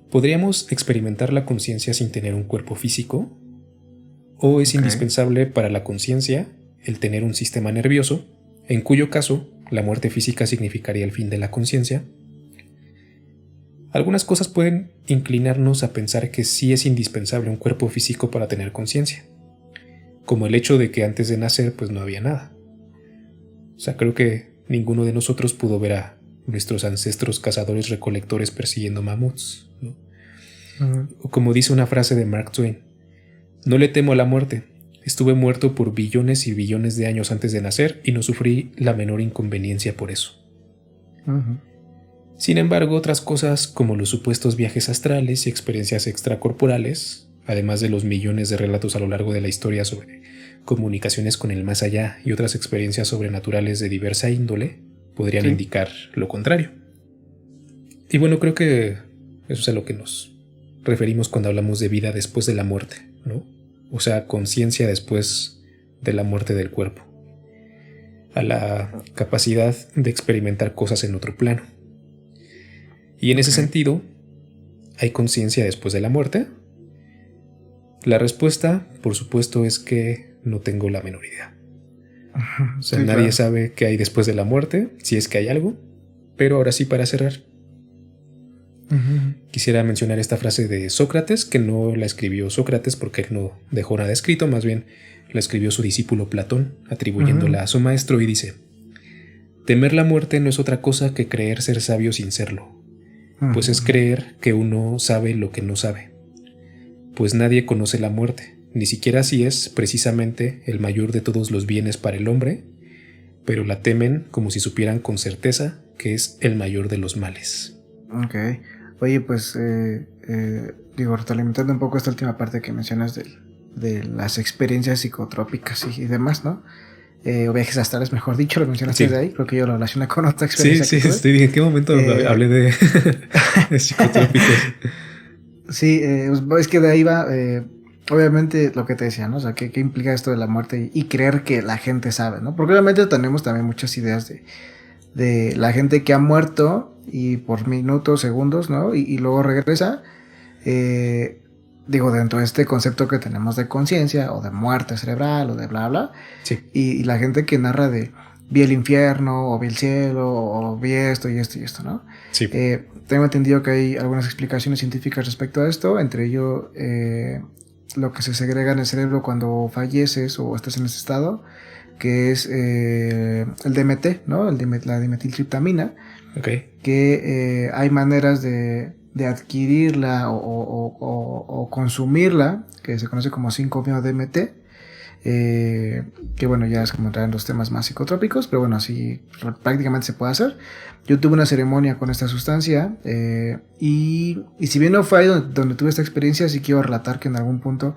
¿podríamos experimentar la conciencia sin tener un cuerpo físico? ¿O es indispensable para la conciencia el tener un sistema nervioso, en cuyo caso la muerte física significaría el fin de la conciencia? Algunas cosas pueden inclinarnos a pensar que sí es indispensable un cuerpo físico para tener conciencia, como el hecho de que antes de nacer pues no había nada. O sea, creo que ninguno de nosotros pudo ver a nuestros ancestros cazadores recolectores persiguiendo mamuts, ¿no? O como dice una frase de Mark Twain: «No le temo a la muerte. Estuve muerto por billones y billones de años antes de nacer y no sufrí la menor inconveniencia por eso». Sin embargo, otras cosas como los supuestos viajes astrales y experiencias extracorporales, además de los millones de relatos a lo largo de la historia sobre comunicaciones con el más allá y otras experiencias sobrenaturales de diversa índole, podrían indicar lo contrario. Y bueno, creo que eso es a lo que nos referimos cuando hablamos de vida después de la muerte, ¿no? O sea, conciencia después de la muerte del cuerpo, a la capacidad de experimentar cosas en otro plano. Y en ese sentido, ¿hay conciencia después de la muerte? La respuesta, por supuesto, es que no tengo la menor idea. O sea, nadie sabe qué hay después de la muerte, si es que hay algo. Pero ahora sí, para cerrar, quisiera mencionar esta frase de Sócrates, que no la escribió Sócrates porque él no dejó nada escrito, más bien la escribió su discípulo Platón, atribuyéndola a su maestro, y dice: «Temer la muerte no es otra cosa que creer ser sabio sin serlo, pues es creer que uno sabe lo que no sabe. Pues nadie conoce la muerte, ni siquiera si es precisamente el mayor de todos los bienes para el hombre, pero la temen como si supieran con certeza que es el mayor de los males». Ok. Oye, pues, retroalimentando un poco esta última parte que mencionas de las experiencias psicotrópicas y demás, ¿no? o viajes astrales, mejor dicho, lo mencionaste Sí. de ahí, creo que yo lo relacioné con otra Sí, experiencia sí, que tuve. estoy bien. ¿En qué momento hablé de psicotrópicos? Sí, es que de ahí va, obviamente lo que te decía, ¿no? O sea, ¿qué implica esto de la muerte y creer que la gente sabe, ¿no? Porque obviamente tenemos también muchas ideas de la gente que ha muerto y por minutos, segundos, ¿no? Y luego regresa. Digo, dentro de este concepto que tenemos de conciencia o de muerte cerebral o de bla, bla. Sí. Y la gente que narra de vi el infierno o vi el cielo o vi esto y esto y esto, ¿no? Sí. Tengo entendido que hay algunas explicaciones científicas respecto a esto, entre ello lo que se segrega en el cerebro cuando falleces o estás en ese estado, que es el DMT, ¿no? La dimetiltriptamina, Ok. que hay maneras de adquirirla o consumirla, que se conoce como 5-MeO-DMT, que bueno, ya es como entrar en los temas más psicotrópicos, pero bueno, así prácticamente se puede hacer. Yo tuve una ceremonia con esta sustancia y si bien no fue ahí donde tuve esta experiencia, sí quiero relatar que en algún punto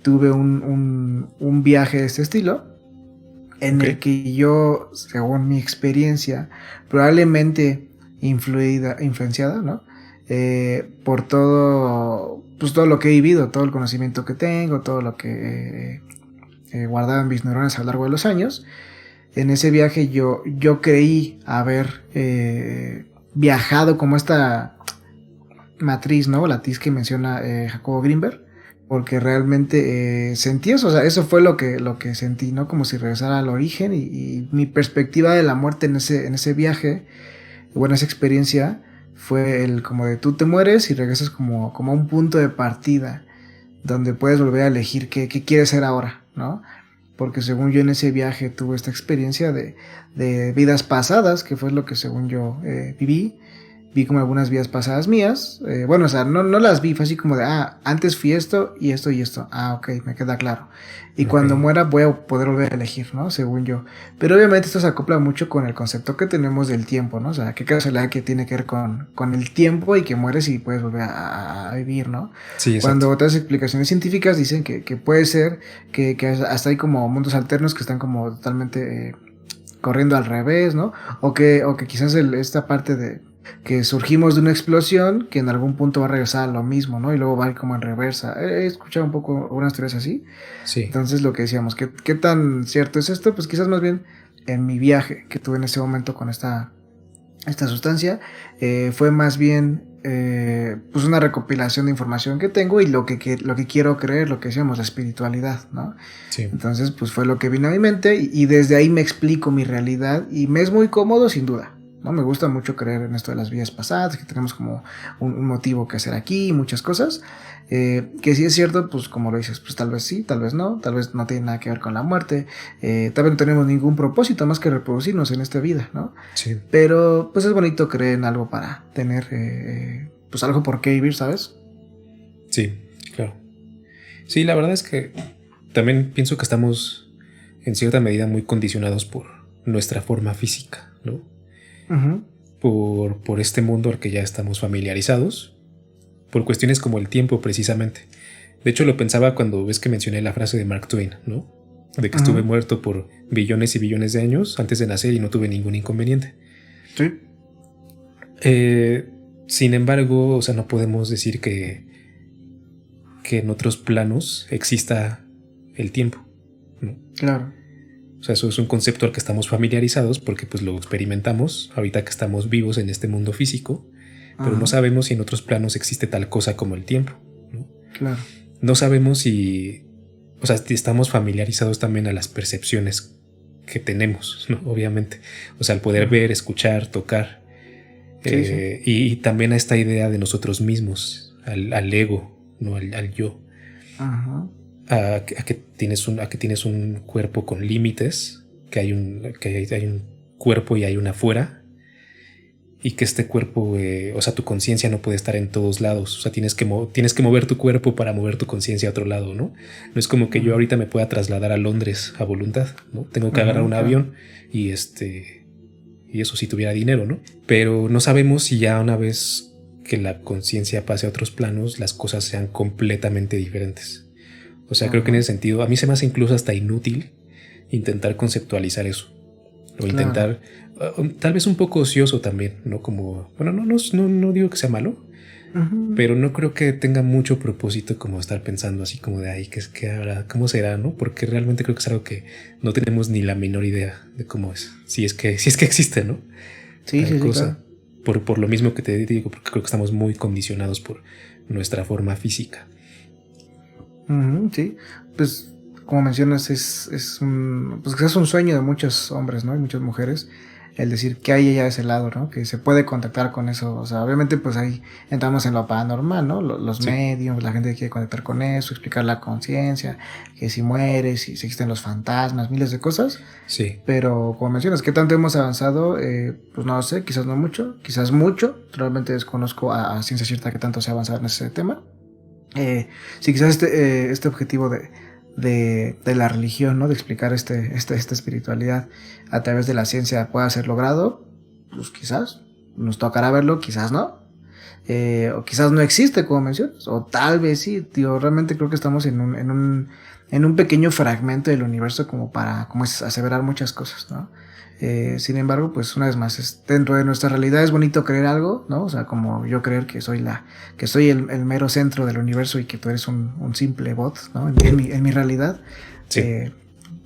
tuve un viaje de este estilo, en el que yo, según mi experiencia, probablemente influenciada, ¿no? Por todo, pues todo lo que he vivido, todo el conocimiento que tengo, todo lo que guardado en mis neuronas a lo largo de los años. En ese viaje yo creí haber viajado como esta matriz, ¿no? La TIS que menciona Jacobo Greenberg, porque realmente sentí eso, o sea, eso fue lo que sentí, ¿no? Como si regresara al origen y mi perspectiva de la muerte en ese viaje, bueno, esa experiencia fue el como de tú te mueres y regresas como a un punto de partida donde puedes volver a elegir qué quieres ser ahora, ¿no? Porque según yo en ese viaje tuve esta experiencia de vidas pasadas, que fue lo que según yo vi como algunas vidas pasadas mías, bueno, o sea, no las vi, fue así como de, antes fui esto y esto y esto, ok, me queda claro, y cuando muera voy a poder volver a elegir, ¿no? Según yo, pero obviamente esto se acopla mucho con el concepto que tenemos del tiempo, ¿no? O sea, qué casualidad que tiene que ver con el tiempo y que mueres y puedes volver a vivir, ¿no? Sí, cuando otras explicaciones científicas dicen que puede ser que hasta hay como mundos alternos que están como totalmente corriendo al revés, ¿no? O que quizás esta parte de que surgimos de una explosión que en algún punto va a regresar a lo mismo, ¿no? Y luego va a ir como en reversa. He escuchado un poco algunas teorías así. Sí. Entonces lo que decíamos, ¿qué tan cierto es esto? Pues quizás más bien en mi viaje que tuve en ese momento con esta sustancia, fue más bien pues una recopilación de información que tengo y lo que quiero creer, lo que decíamos, la espiritualidad, ¿no? Sí. Entonces pues fue lo que vino a mi mente y desde ahí me explico mi realidad y me es muy cómodo sin duda, ¿no? Me gusta mucho creer en esto de las vidas pasadas, que tenemos como un motivo que hacer aquí, muchas cosas, que sí es cierto, pues como lo dices, pues tal vez sí, tal vez no tiene nada que ver con la muerte, tal vez no tenemos ningún propósito más que reproducirnos en esta vida, ¿no? Sí. Pero pues es bonito creer en algo para tener pues algo por qué vivir, ¿sabes? Sí, claro. Sí, la verdad es que también pienso que estamos en cierta medida muy condicionados por nuestra forma física, ¿no? Uh-huh. Por este mundo al que ya estamos familiarizados, por cuestiones como el tiempo precisamente. De hecho lo pensaba cuando ves que mencioné la frase de Mark Twain, ¿no? De que estuve muerto por billones y billones de años antes de nacer y no tuve ningún inconveniente. Sí. Sin embargo, o sea, no podemos decir que en otros planos exista el tiempo, ¿no? Claro. O sea, eso es un concepto al que estamos familiarizados porque pues lo experimentamos ahorita que estamos vivos en este mundo físico, pero no sabemos si en otros planos existe tal cosa como el tiempo, ¿no? Claro. No sabemos si, o sea, estamos familiarizados también a las percepciones que tenemos, ¿no? Obviamente. O sea, al poder ver, escuchar, tocar. Sí, sí. Y también a esta idea de nosotros mismos, al ego, ¿no? Al yo. Ajá. A que tienes un cuerpo con límites, que hay un cuerpo y hay una fuera, y que este cuerpo, o sea, tu conciencia no puede estar en todos lados. O sea, tienes que mover tu cuerpo para mover tu conciencia a otro lado, ¿no? No es como que yo ahorita me pueda trasladar a Londres a voluntad, ¿no? Tengo que agarrar un avión y eso si tuviera dinero, ¿no? Pero no sabemos si ya una vez que la conciencia pase a otros planos, las cosas sean completamente diferentes. O sea, creo que en ese sentido, a mí se me hace incluso hasta inútil intentar conceptualizar eso. O Claro. intentar, tal vez un poco ocioso también, ¿no? Como, bueno, no digo que sea malo, Ujú. pero no creo que tenga mucho propósito como estar pensando así como de, ay, ¿qué habrá? ¿Cómo será? ¿No? Porque realmente creo que es algo que no tenemos ni la menor idea de cómo es. Si es que existe, ¿no? Sí, Tal sí, sí, cosa. claro. Por lo mismo que te digo, porque creo que estamos muy condicionados por nuestra forma física. Ujú, sí, pues como mencionas, es un, pues quizás un sueño de muchos hombres, ¿no? Y muchas mujeres, el decir que hay allá de ese lado, ¿no? Que se puede contactar con eso, o sea, obviamente pues ahí entramos en lo paranormal, ¿no? Los Sí, medios, la gente que quiere conectar con eso, explicar la conciencia, que si mueres, si existen los fantasmas, miles de cosas, sí, pero como mencionas, ¿qué tanto hemos avanzado? Pues no lo sé, quizás no mucho, quizás mucho, realmente desconozco a ciencia cierta qué tanto se ha avanzado en ese tema. Sí, quizás este objetivo de la religión, ¿no? De explicar esta espiritualidad a través de la ciencia pueda ser logrado, pues quizás nos tocará verlo, quizás no. O quizás no existe, como mencionas, o tal vez sí, tío, realmente creo que estamos en un pequeño fragmento del universo como para como es, aseverar muchas cosas, ¿no? Sin embargo, pues una vez más, dentro de nuestra realidad es bonito creer algo, ¿no? O sea, como yo creer que soy el mero centro del universo y que tú eres un simple bot, ¿no? En mi realidad. sí. Eh,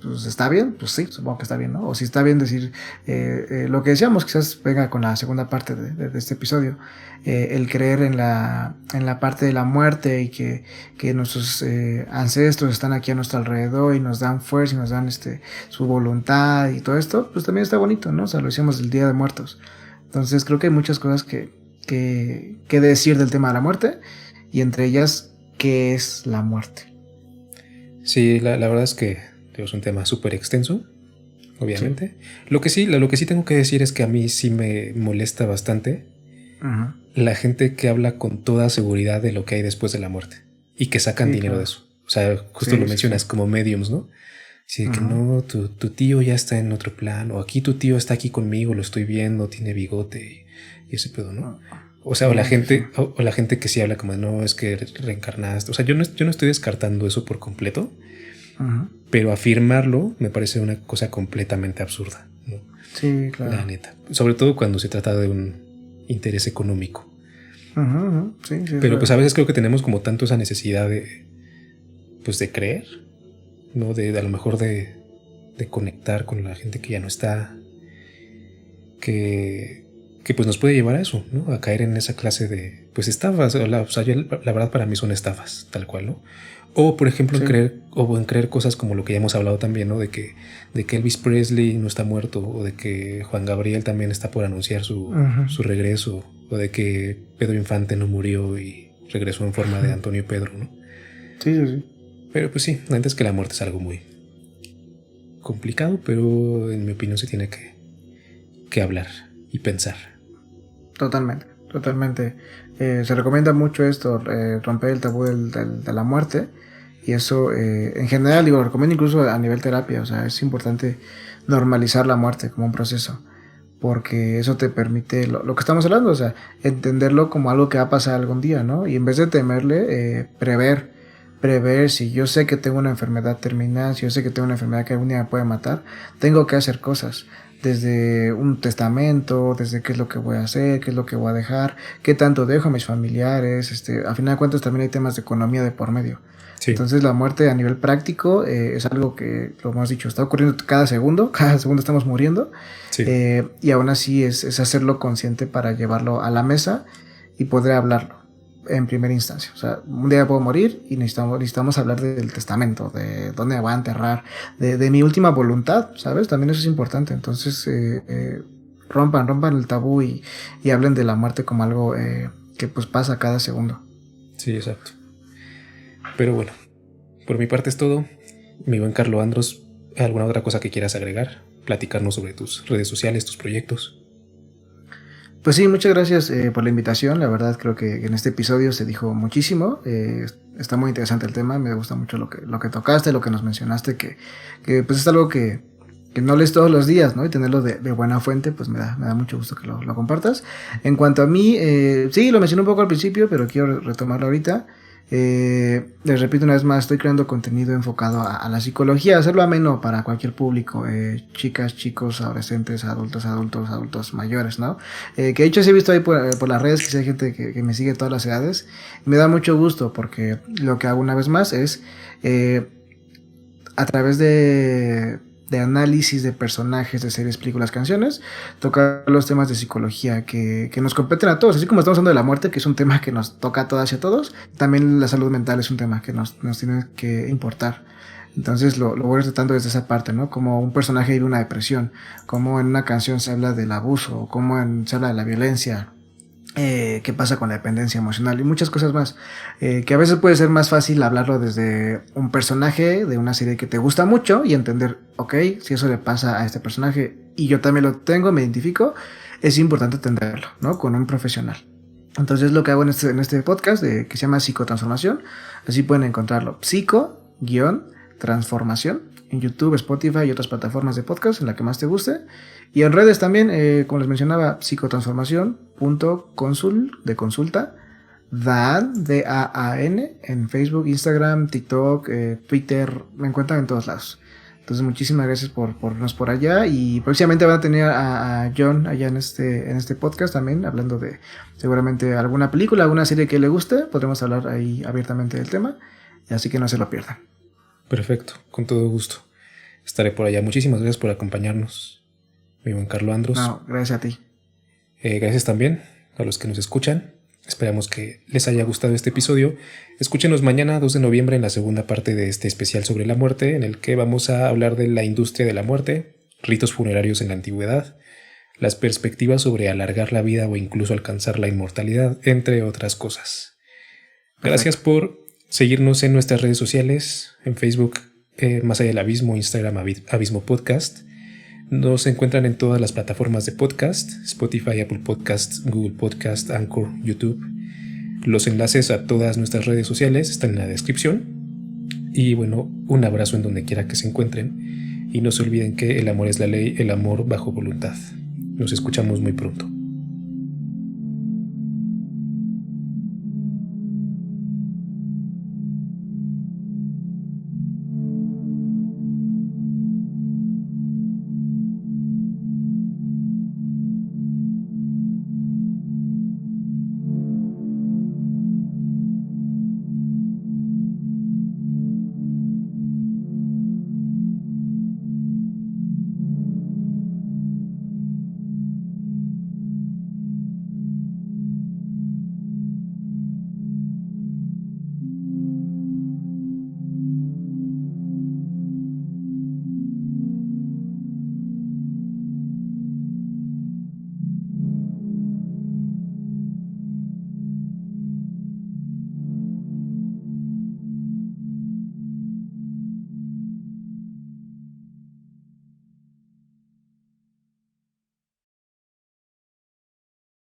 pues está bien, pues sí, supongo que está bien, ¿no? O si está bien decir lo que decíamos, quizás venga con la segunda parte de este episodio, el creer en la parte de la muerte y que nuestros ancestros están aquí a nuestro alrededor y nos dan fuerza y nos dan su voluntad y todo esto, pues también está bonito, ¿no? O sea, lo hicimos el Día de Muertos. Entonces creo que hay muchas cosas que decir del tema de la muerte y entre ellas, ¿qué es la muerte? Sí, la verdad es que es un tema súper extenso, obviamente. Lo que sí tengo que decir es que a mí sí me molesta bastante Ujú. la gente que habla con toda seguridad de lo que hay después de la muerte y que sacan Sí, dinero de claro. eso. O sea, justo Sí, lo sí, sí. mencionas como mediums, ¿no? Sí, de que Ujú. no, tu tío ya está en otro plano, o aquí tu tío está aquí conmigo, lo estoy viendo, tiene bigote y ese pedo, ¿no? O sea, Sí, sí, sí. o la gente que sí habla como de, no, es que reencarnaste. O sea, yo no estoy descartando eso por completo, Ujú. pero afirmarlo me parece una cosa completamente absurda, ¿no? Sí, La claro. neta. Sobre todo cuando se trata de un interés económico. Ujú, ujú. Sí, sí, es Pero pues real. a veces creo que tenemos como tanto esa necesidad pues de creer, ¿no? De a lo mejor de conectar con la gente que ya no está, que pues nos puede llevar a eso, ¿no? A caer en esa clase de, pues estafas. O sea, la verdad para mí son estafas, tal cual, ¿no? O por ejemplo Sí. en creer cosas como lo que ya hemos hablado también, ¿no? De que Elvis Presley no está muerto, o de que Juan Gabriel también está por anunciar Ujú. su regreso, o de que Pedro Infante no murió y regresó en forma de Antonio Pedro, ¿no? Sí, sí, sí. Pero pues sí, antes que la muerte es algo muy complicado, pero en mi opinión se tiene que hablar y pensar. Totalmente, totalmente. Se recomienda mucho esto, romper el tabú de la muerte. Y eso, en general, digo, lo recomiendo incluso a nivel terapia. O sea, es importante normalizar la muerte como un proceso. Porque eso te permite, lo que estamos hablando, o sea, entenderlo como algo que va a pasar algún día, ¿no? Y en vez de temerle, prever si yo sé que tengo una enfermedad terminal, si yo sé que tengo una enfermedad que algún día me puede matar, tengo que hacer cosas. Desde un testamento, desde qué es lo que voy a hacer, qué es lo que voy a dejar, qué tanto dejo a mis familiares, a final de cuentas también hay temas de economía de por medio. Sí, Entonces la muerte a nivel práctico es algo que, lo hemos dicho, está ocurriendo cada segundo estamos muriendo, sí, y aún así es hacerlo consciente para llevarlo a la mesa y poder hablarlo en primera instancia. O sea, un día puedo morir y necesitamos hablar del testamento, de dónde me voy a enterrar, de mi última voluntad, ¿sabes? También eso es importante. Entonces, rompan el tabú y hablen de la muerte como algo que pues pasa cada segundo. sí, exacto. Pero bueno, por mi parte es todo. Mi buen Carlo Andros, ¿alguna otra cosa que quieras agregar? Platicarnos sobre tus redes sociales, tus proyectos. Pues sí, muchas gracias por la invitación. La verdad creo que en este episodio se dijo muchísimo. Está muy interesante el tema. Me gusta mucho lo que tocaste, lo que nos mencionaste, que pues es algo que no lees todos los días, ¿no? Y tenerlo de buena fuente, pues me da mucho gusto que lo compartas. En cuanto a mí, sí, lo mencioné un poco al principio, pero quiero retomarlo ahorita. Les repito una vez más, estoy creando contenido enfocado a la psicología, hacerlo ameno para cualquier público, chicas, chicos, adolescentes, adultos mayores, ¿no? Que de hecho sí he visto ahí por las redes que sí hay gente que me sigue de todas las edades. Me da mucho gusto porque lo que hago una vez más es a través de análisis de personajes, de series, películas, canciones, tocar los temas de psicología que nos competen a todos, así como estamos hablando de la muerte, que es un tema que nos toca a todas y a todos, también la salud mental es un tema que nos tiene que importar. Entonces lo voy tratando desde esa parte, ¿no? Como un personaje vive una depresión, como en una canción se habla del abuso, como se habla de la violencia, qué pasa con la dependencia emocional y muchas cosas más, que a veces puede ser más fácil hablarlo desde un personaje de una serie que te gusta mucho y entender, ok, si eso le pasa a este personaje y yo también lo tengo, me identifico, es importante entenderlo, ¿no? Con un profesional. Entonces lo que hago en este podcast que se llama Psicotransformación, así pueden encontrarlo, psico-transformación, en YouTube, Spotify y otras plataformas de podcast en la que más te guste. Y en redes también, como les mencionaba, psicotransformación.consul, de consulta, Dan, D-A-A-N, en Facebook, Instagram, TikTok, Twitter, me encuentran en todos lados. Entonces muchísimas gracias por vernos por allá y próximamente van a tener a John allá en este podcast también, hablando de seguramente alguna película, alguna serie que le guste, podremos hablar ahí abiertamente del tema, así que no se lo pierdan. Perfecto, con todo gusto. Estaré por allá. Muchísimas gracias por acompañarnos, mi buen Carlos Andros. No, gracias a ti. Gracias también a los que nos escuchan. Esperamos que les haya gustado este episodio. Escúchenos mañana, 2 de noviembre, en la segunda parte de este especial sobre la muerte, en el que vamos a hablar de la industria de la muerte, ritos funerarios en la antigüedad, las perspectivas sobre alargar la vida o incluso alcanzar la inmortalidad, entre otras cosas. Gracias por seguirnos en nuestras redes sociales, en Facebook, Más allá del abismo, Instagram, Abismo Podcast. Nos encuentran en todas las plataformas de podcast, Spotify, Apple Podcasts, Google Podcast, Anchor, YouTube. Los enlaces a todas nuestras redes sociales están en la descripción. Y bueno, un abrazo en donde quiera que se encuentren. Y no se olviden que el amor es la ley, el amor bajo voluntad. Nos escuchamos muy pronto.